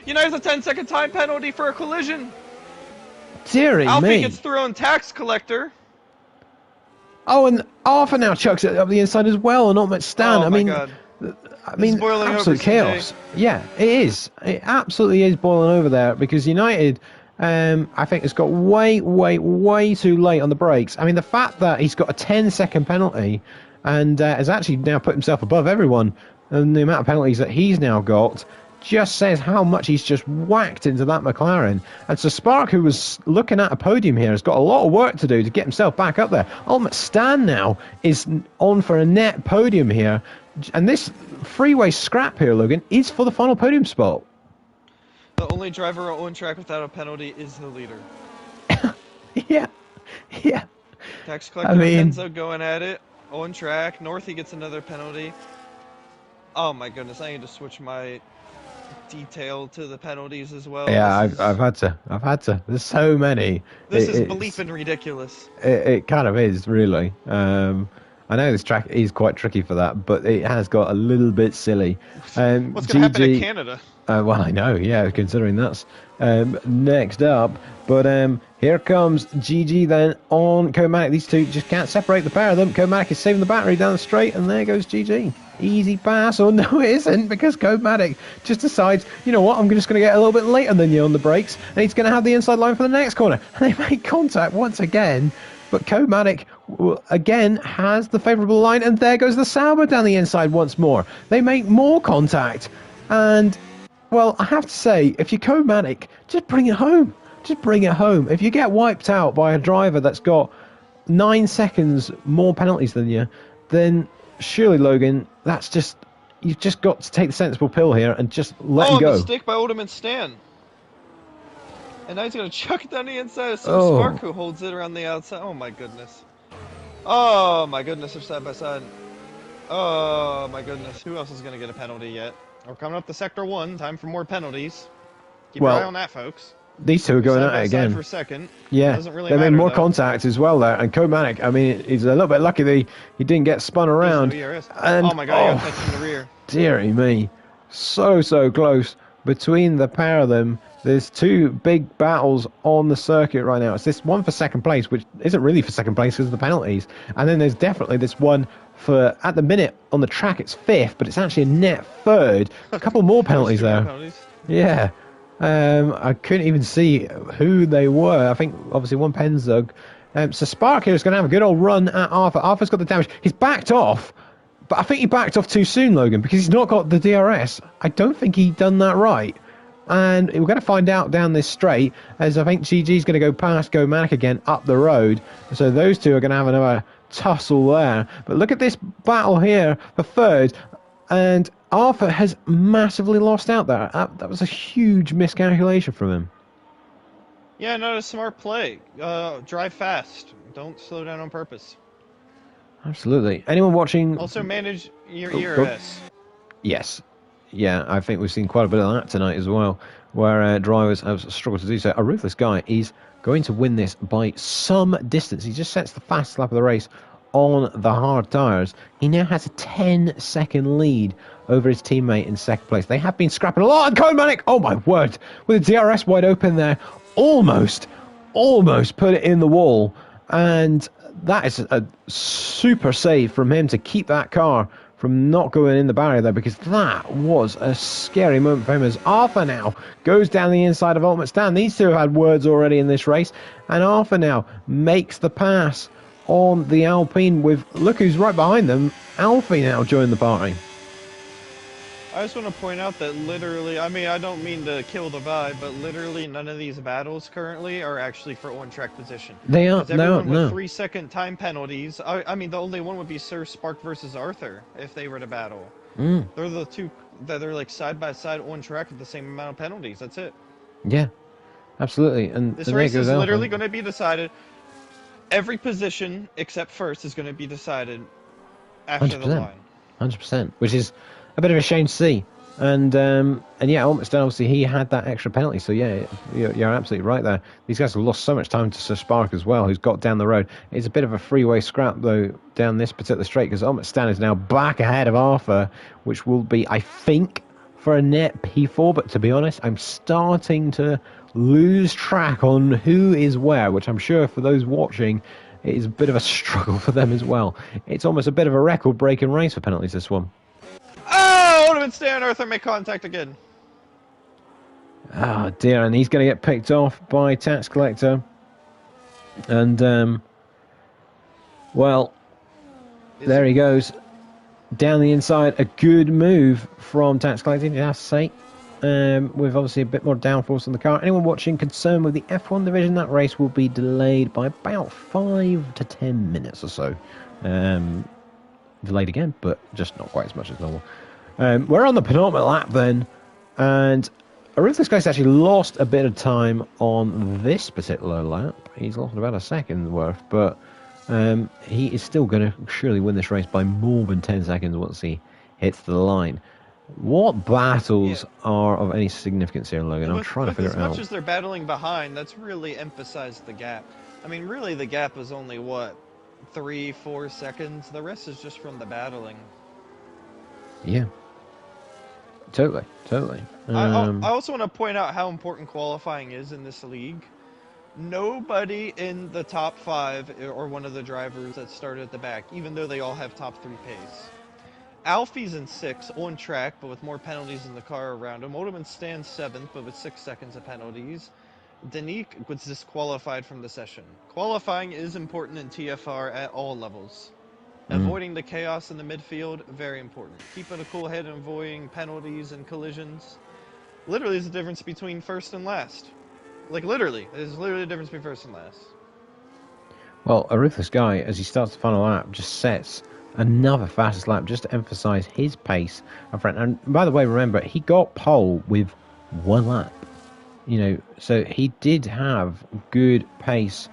Speaker 2: You know, there's a 10-second time penalty for a collision.
Speaker 1: Deary me.
Speaker 2: Alfie gets thrown Tax Collector.
Speaker 1: Oh, and Arthur now chucks it up the inside as well, and Ultimate Stan.
Speaker 2: Oh my God.
Speaker 1: I mean, absolute chaos. Yeah, it is. It absolutely is boiling over there because United, I think, has got way too late on the brakes. I mean, the fact that he's got a 10-second penalty and has actually now put himself above everyone, and the amount of penalties that he's now got just says how much he's just whacked into that McLaren. And so Spark, who was looking at a podium here, has got a lot of work to do to get himself back up there. Ultimate Stan now is on for a net podium here. And this freeway scrap here, Logan, is for the final podium spot.
Speaker 2: The only driver on track without a penalty is the leader.
Speaker 1: Yeah.
Speaker 2: Tax Collector and Enzo going at it on track. Northie gets another penalty. Oh my goodness, I need to switch my detail to the penalties as well.
Speaker 1: Yeah, I've had to. There's so many.
Speaker 2: This is belief in ridiculous.
Speaker 1: It kind of is, really. I know this track is quite tricky for that, but it has got a little bit silly.
Speaker 2: What's going to happen in Canada?
Speaker 1: Well, I know, yeah, considering that's next up. But here comes GG then on Comatic. These two just can't separate the pair of them. Comatic is saving the battery down the straight, and there goes GG. Easy pass, or no, it isn't, because Comatic just decides, you know what, I'm just going to get a little bit later than you on the brakes, and he's going to have the inside line for the next corner. And they make contact once again. But Comatic, again, has the favourable line, and there goes the Sauber down the inside once more. They make more contact, and, well, I have to say, if you're Comatic, just bring it home. Just bring it home. If you get wiped out by a driver that's got 9 seconds more penalties than you, then surely, Logan, you've just got to take the sensible pill here and just let him go.
Speaker 2: Oh, mistake by Oldham and Stan. And now he's going to chuck it down the inside. So Spark, who holds it around the outside. Oh, my goodness. Oh, my goodness, they're side by side. Oh, my goodness. Who else is going to get a penalty yet? We're coming up to Sector 1. Time for more penalties. Keep your eye on that, folks.
Speaker 1: These two are going at it again.
Speaker 2: For a second.
Speaker 1: Yeah,
Speaker 2: doesn't really
Speaker 1: they made more
Speaker 2: though.
Speaker 1: Contact as well there. And Comatic, I mean, he's a little bit lucky that he didn't get spun around.
Speaker 2: And, oh, my God, he got touched in the rear.
Speaker 1: Dearie me. So close between the pair of them. There's two big battles on the circuit right now. It's this one for second place, which isn't really for second place because of the penalties. And then there's definitely this one for, at the minute, on the track it's fifth, but it's actually a net third. A couple more penalties there. Yeah. I couldn't even see who they were. I think, obviously, one Penzug. So Spark here is going to have a good old run at Arthur. Arthur's got the damage. He's backed off, but I think he backed off too soon, Logan, because he's not got the DRS. I don't think he'd done that right. And we're going to find out down this straight, as I think GG's going to go past Comatic again up the road. So those two are going to have another tussle there. But look at this battle here for third. And Arthur has massively lost out there. That was a huge miscalculation from him.
Speaker 2: Yeah, not a smart play. Drive fast. Don't slow down on purpose.
Speaker 1: Absolutely. Anyone watching...
Speaker 2: Also manage your ERS.
Speaker 1: Yes. Yeah, I think we've seen quite a bit of that tonight as well, where drivers have struggled to do so. A ruthless guy is going to win this by some distance. He just sets the fastest lap of the race on the hard tyres. He now has a 10-second lead over his teammate in second place. They have been scrapping a lot. And Comatic, oh my word, with the DRS wide open there, almost put it in the wall. And that is a super save from him to keep that car from not going in the barrier there, because that was a scary moment for him as Arthur now goes down the inside of Ultimate Stan. These two have had words already in this race, and Arthur now makes the pass on the Alpine with, look who's right behind them, Alfie now joined the party.
Speaker 2: I just want to point out that literally, I mean, I don't mean to kill the vibe, but literally none of these battles currently are actually for on-track position.
Speaker 1: They are,
Speaker 2: no.
Speaker 1: With
Speaker 2: 3-second time penalties. I mean, the only one would be Sir Spark versus Arthur if they were to battle. They're the two that are like side by side on track with the same amount of penalties. That's it.
Speaker 1: Yeah, absolutely. And
Speaker 2: this race is literally going to be decided. Every position except first is going to be decided after
Speaker 1: 100%,
Speaker 2: the line.
Speaker 1: 100%, which is a bit of a shame to see. And yeah, almost obviously he had that extra penalty. So yeah, you're absolutely right there. These guys have lost so much time to Sir Spark as well, who's got down the road. It's a bit of a freeway scrap though down this particular straight, because Ultimate Stan is now back ahead of Arthur, which will be, I think, for a net P4. But to be honest, I'm starting to lose track on who is where, which I'm sure for those watching it is a bit of a struggle for them as well. It's almost a bit of a record-breaking race for penalties, this one.
Speaker 2: Oh, Oldham Stan, Arthur make contact again.
Speaker 1: Oh dear, and he's going to get picked off by Tax Collector. And, well, there he goes. Down the inside, a good move from Tax Collector, you have to say. With obviously a bit more downforce on the car. Anyone watching concerned with the F1 division, that race will be delayed by about 5 to 10 minutes or so. Delayed again, but just not quite as much as normal. We're on the penultimate lap then, and Ruthless Ghost actually lost a bit of time on this particular lap. He's lost about a second worth, but he is still going to surely win this race by more than 10 seconds once he hits the line. What battles are of any significance here, Logan? I'm trying to figure it out.
Speaker 2: As much as they're battling behind, that's really emphasized the gap. I mean, really, the gap is only, what, 3, 4 seconds. The rest is just from the battling.
Speaker 1: Yeah, totally, totally.
Speaker 2: I also want to point out how important qualifying is in this league. Nobody in the top 5 or one of the drivers that started at the back, even though they all have top 3 pace. Alfie's in 6th, on track, but with more penalties in the car around him. Oldman stands 7th, but with 6 seconds of penalties. Danique was disqualified from the session. Qualifying is important in TFR at all levels. Avoiding the chaos in the midfield, very important. Keeping a cool head and avoiding penalties and collisions. Literally is the difference between first and last. Like, literally. There's literally a difference between first and last.
Speaker 1: Well, a ruthless guy, as he starts the final lap, just sets another fastest lap just to emphasise his pace up front. And by the way, remember, he got pole with 1 lap. So he did have good pace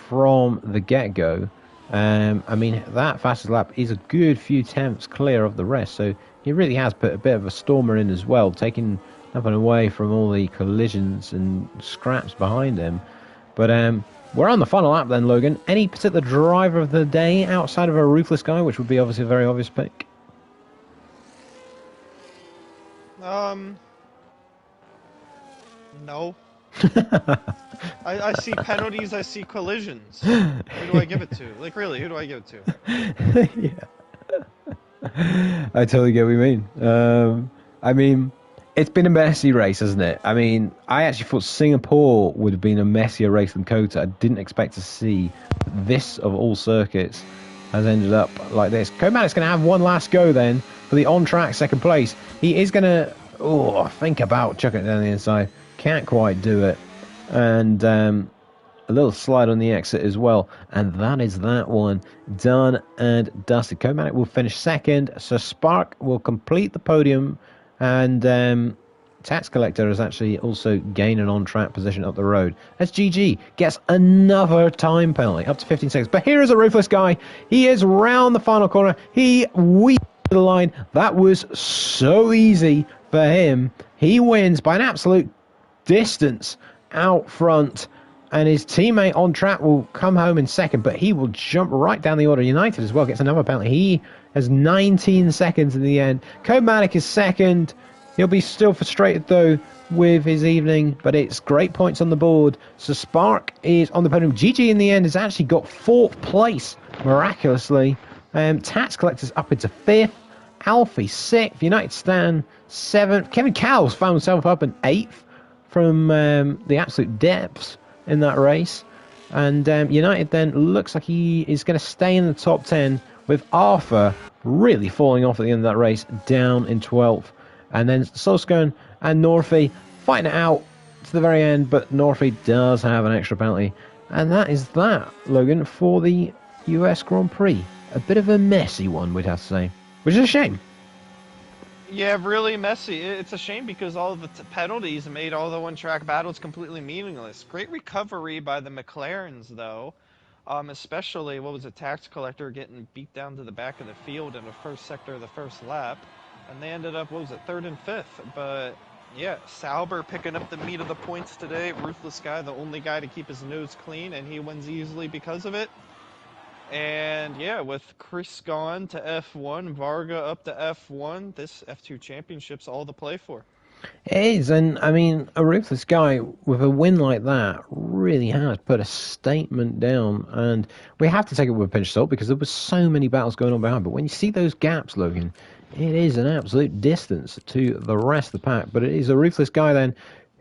Speaker 1: from the get-go. That fastest lap is a good few tenths clear of the rest. So he really has put a bit of a stormer in as well, taking nothing away from all the collisions and scraps behind him. But we're on the final lap then, Logan. Any particular driver of the day outside of a ruthless guy, which would be obviously a very obvious pick?
Speaker 2: No. I see penalties, I see collisions. Who do I give it to? Like, really, who do I give it
Speaker 1: to? Yeah. I totally get what you mean. It's been a messy race, hasn't it? I actually thought Singapore would have been a messier race than Kota. I didn't expect to see this, of all circuits, has ended up like this. Komanic's going to have one last go then for the on-track second place. He is going to, think about chucking it down the inside. Can't quite do it. And a little slide on the exit as well. And that is that one done and dusted. Komanic will finish second. So Spark will complete the podium. And Tax Collector is actually also gained an on-track position up the road. As GG gets another time penalty, up to 15 seconds. But here is a ruthless guy. He is round the final corner. He weaves the line. That was so easy for him. He wins by an absolute distance out front. And his teammate on track will come home in second, but he will jump right down the order. United as well gets another penalty. He has 19 seconds in the end. Komatic is second. He'll be still frustrated, though, with his evening, but it's great points on the board. So Spark is on the podium. GG in the end has actually got 4th place, miraculously. Tax Collector's up into 5th. Alfie 6th. United Stan 7th. Kevin Cowles found himself up in 8th from the absolute depths in that race. And United then looks like he is going to stay in the top 10, with Arthur really falling off at the end of that race, down in 12th. And then Solskjaer and Northey fighting it out to the very end, but Northey does have an extra penalty. And that is that, Logan, for the US Grand Prix. A bit of a messy one, we'd have to say, which is a shame.
Speaker 2: Yeah, really messy. It's a shame because all of the penalties made all the one-track battles completely meaningless. Great recovery by the McLarens, though. Especially, Tax Collector getting beat down to the back of the field in the first sector of the first lap. And they ended up, 3rd and 5th. But, yeah, Sauber picking up the meat of the points today. Ruthless guy, the only guy to keep his nose clean, and he wins easily because of it. And yeah, with Chris gone to F1, Varga up to F1, this F2 championship's all to play for.
Speaker 1: It is, and a ruthless guy with a win like that really has put a statement down, and we have to take it with a pinch of salt because there were so many battles going on behind. But when you see those gaps, Logan, it is an absolute distance to the rest of the pack. But it is a ruthless guy then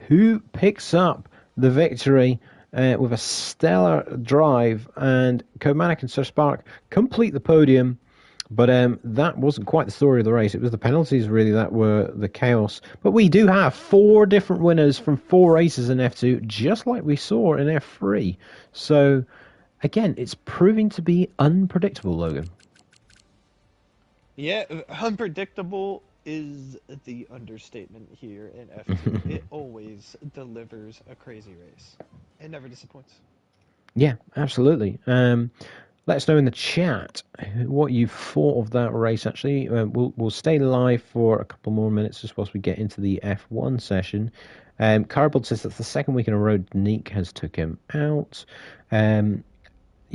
Speaker 1: who picks up the victory with a stellar drive, and Komanik and Sir Spark complete the podium. But that wasn't quite the story of the race. It was the penalties, really, that were the chaos. But we do have 4 different winners from 4 races in F2, just like we saw in F3. So, again, it's proving to be unpredictable, Logan.
Speaker 2: Yeah, unpredictable is the understatement here in F2. It always delivers a crazy race. It never disappoints.
Speaker 1: Yeah, absolutely. Let us know in the chat what you thought of that race, actually. We'll stay live for a couple more minutes just whilst we get into the F1 session. Cardboard says that's the second week in a row Nick has took him out.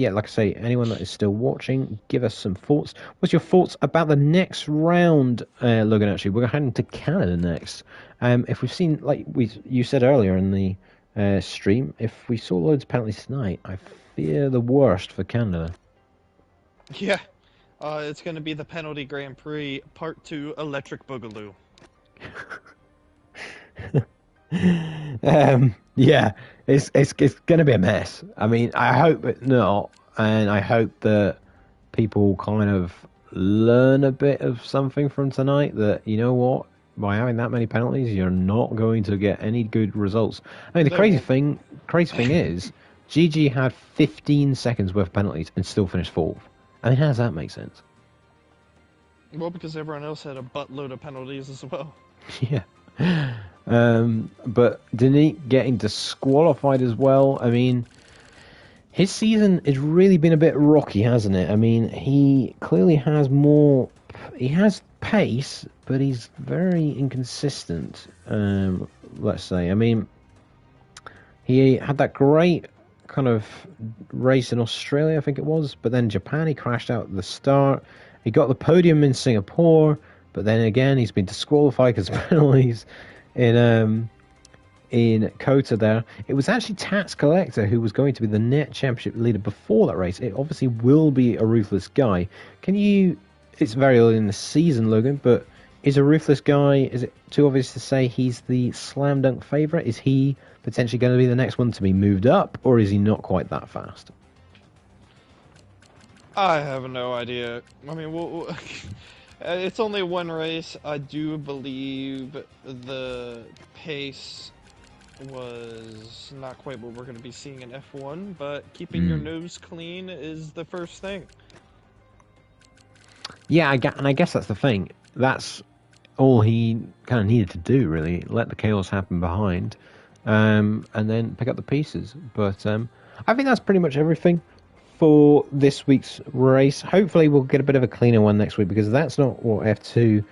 Speaker 1: yeah, like I say, anyone that is still watching, give us some thoughts. What's your thoughts about the next round, Logan? Actually, we're heading to Canada next. If we've seen, like you said earlier in the stream, if we saw loads of penalties tonight, I fear the worst for Canada.
Speaker 2: Yeah, it's going to be the Penalty Grand Prix Part 2 Electric Boogaloo.
Speaker 1: Yeah, it's gonna be a mess. I mean, I hope it not, and I hope that people kind of learn a bit of something from tonight. That you know what, by having that many penalties, you're not going to get any good results. I mean, the
Speaker 2: They won't.
Speaker 1: crazy thing is, GG had 15 seconds worth of penalties and still finished fourth. I mean, how does that make sense?
Speaker 2: Well, because everyone else had a buttload of penalties as well.
Speaker 1: Yeah. But Denis getting disqualified as well. I mean, his season has really been a bit rocky, hasn't it? I mean, he clearly has more. He has pace, but he's very inconsistent. Let's say. I mean, he had that great kind of race in Australia, I think it was, but then Japan he crashed out at the start. He got the podium in Singapore, but then again he's been disqualified because penalties in Kota there. It was actually Tats Collector who was going to be the net championship leader before that race. It obviously will be a ruthless guy. Can you? It's very early in the season, Logan, but is a ruthless guy? Is it too obvious to say he's the slam dunk favorite? Is he potentially going to be the next one to be moved up, or is he not quite that fast?
Speaker 2: I have no idea. I mean, it's only one race. I do believe the pace was not quite what we're going to be seeing in F1, but keeping your nose clean is the first thing.
Speaker 1: Yeah, and I guess that's the thing. That's all he kind of needed to do, really. Let the chaos happen behind, and then pick up the pieces. But I think that's pretty much everything for this week's race. Hopefully we'll get a bit of a cleaner one next week, because that's not what F2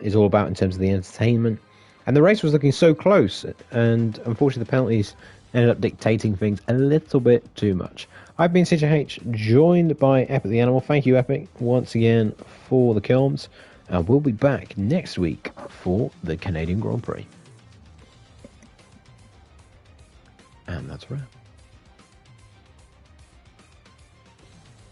Speaker 1: is all about in terms of the entertainment. And the race was looking so close, and unfortunately the penalties ended up dictating things a little bit too much. I've been CJH, joined by Epic the Animal. Thank you, Epic, once again for the Kilms. And we'll be back next week for the Canadian Grand Prix. And that's a wrap.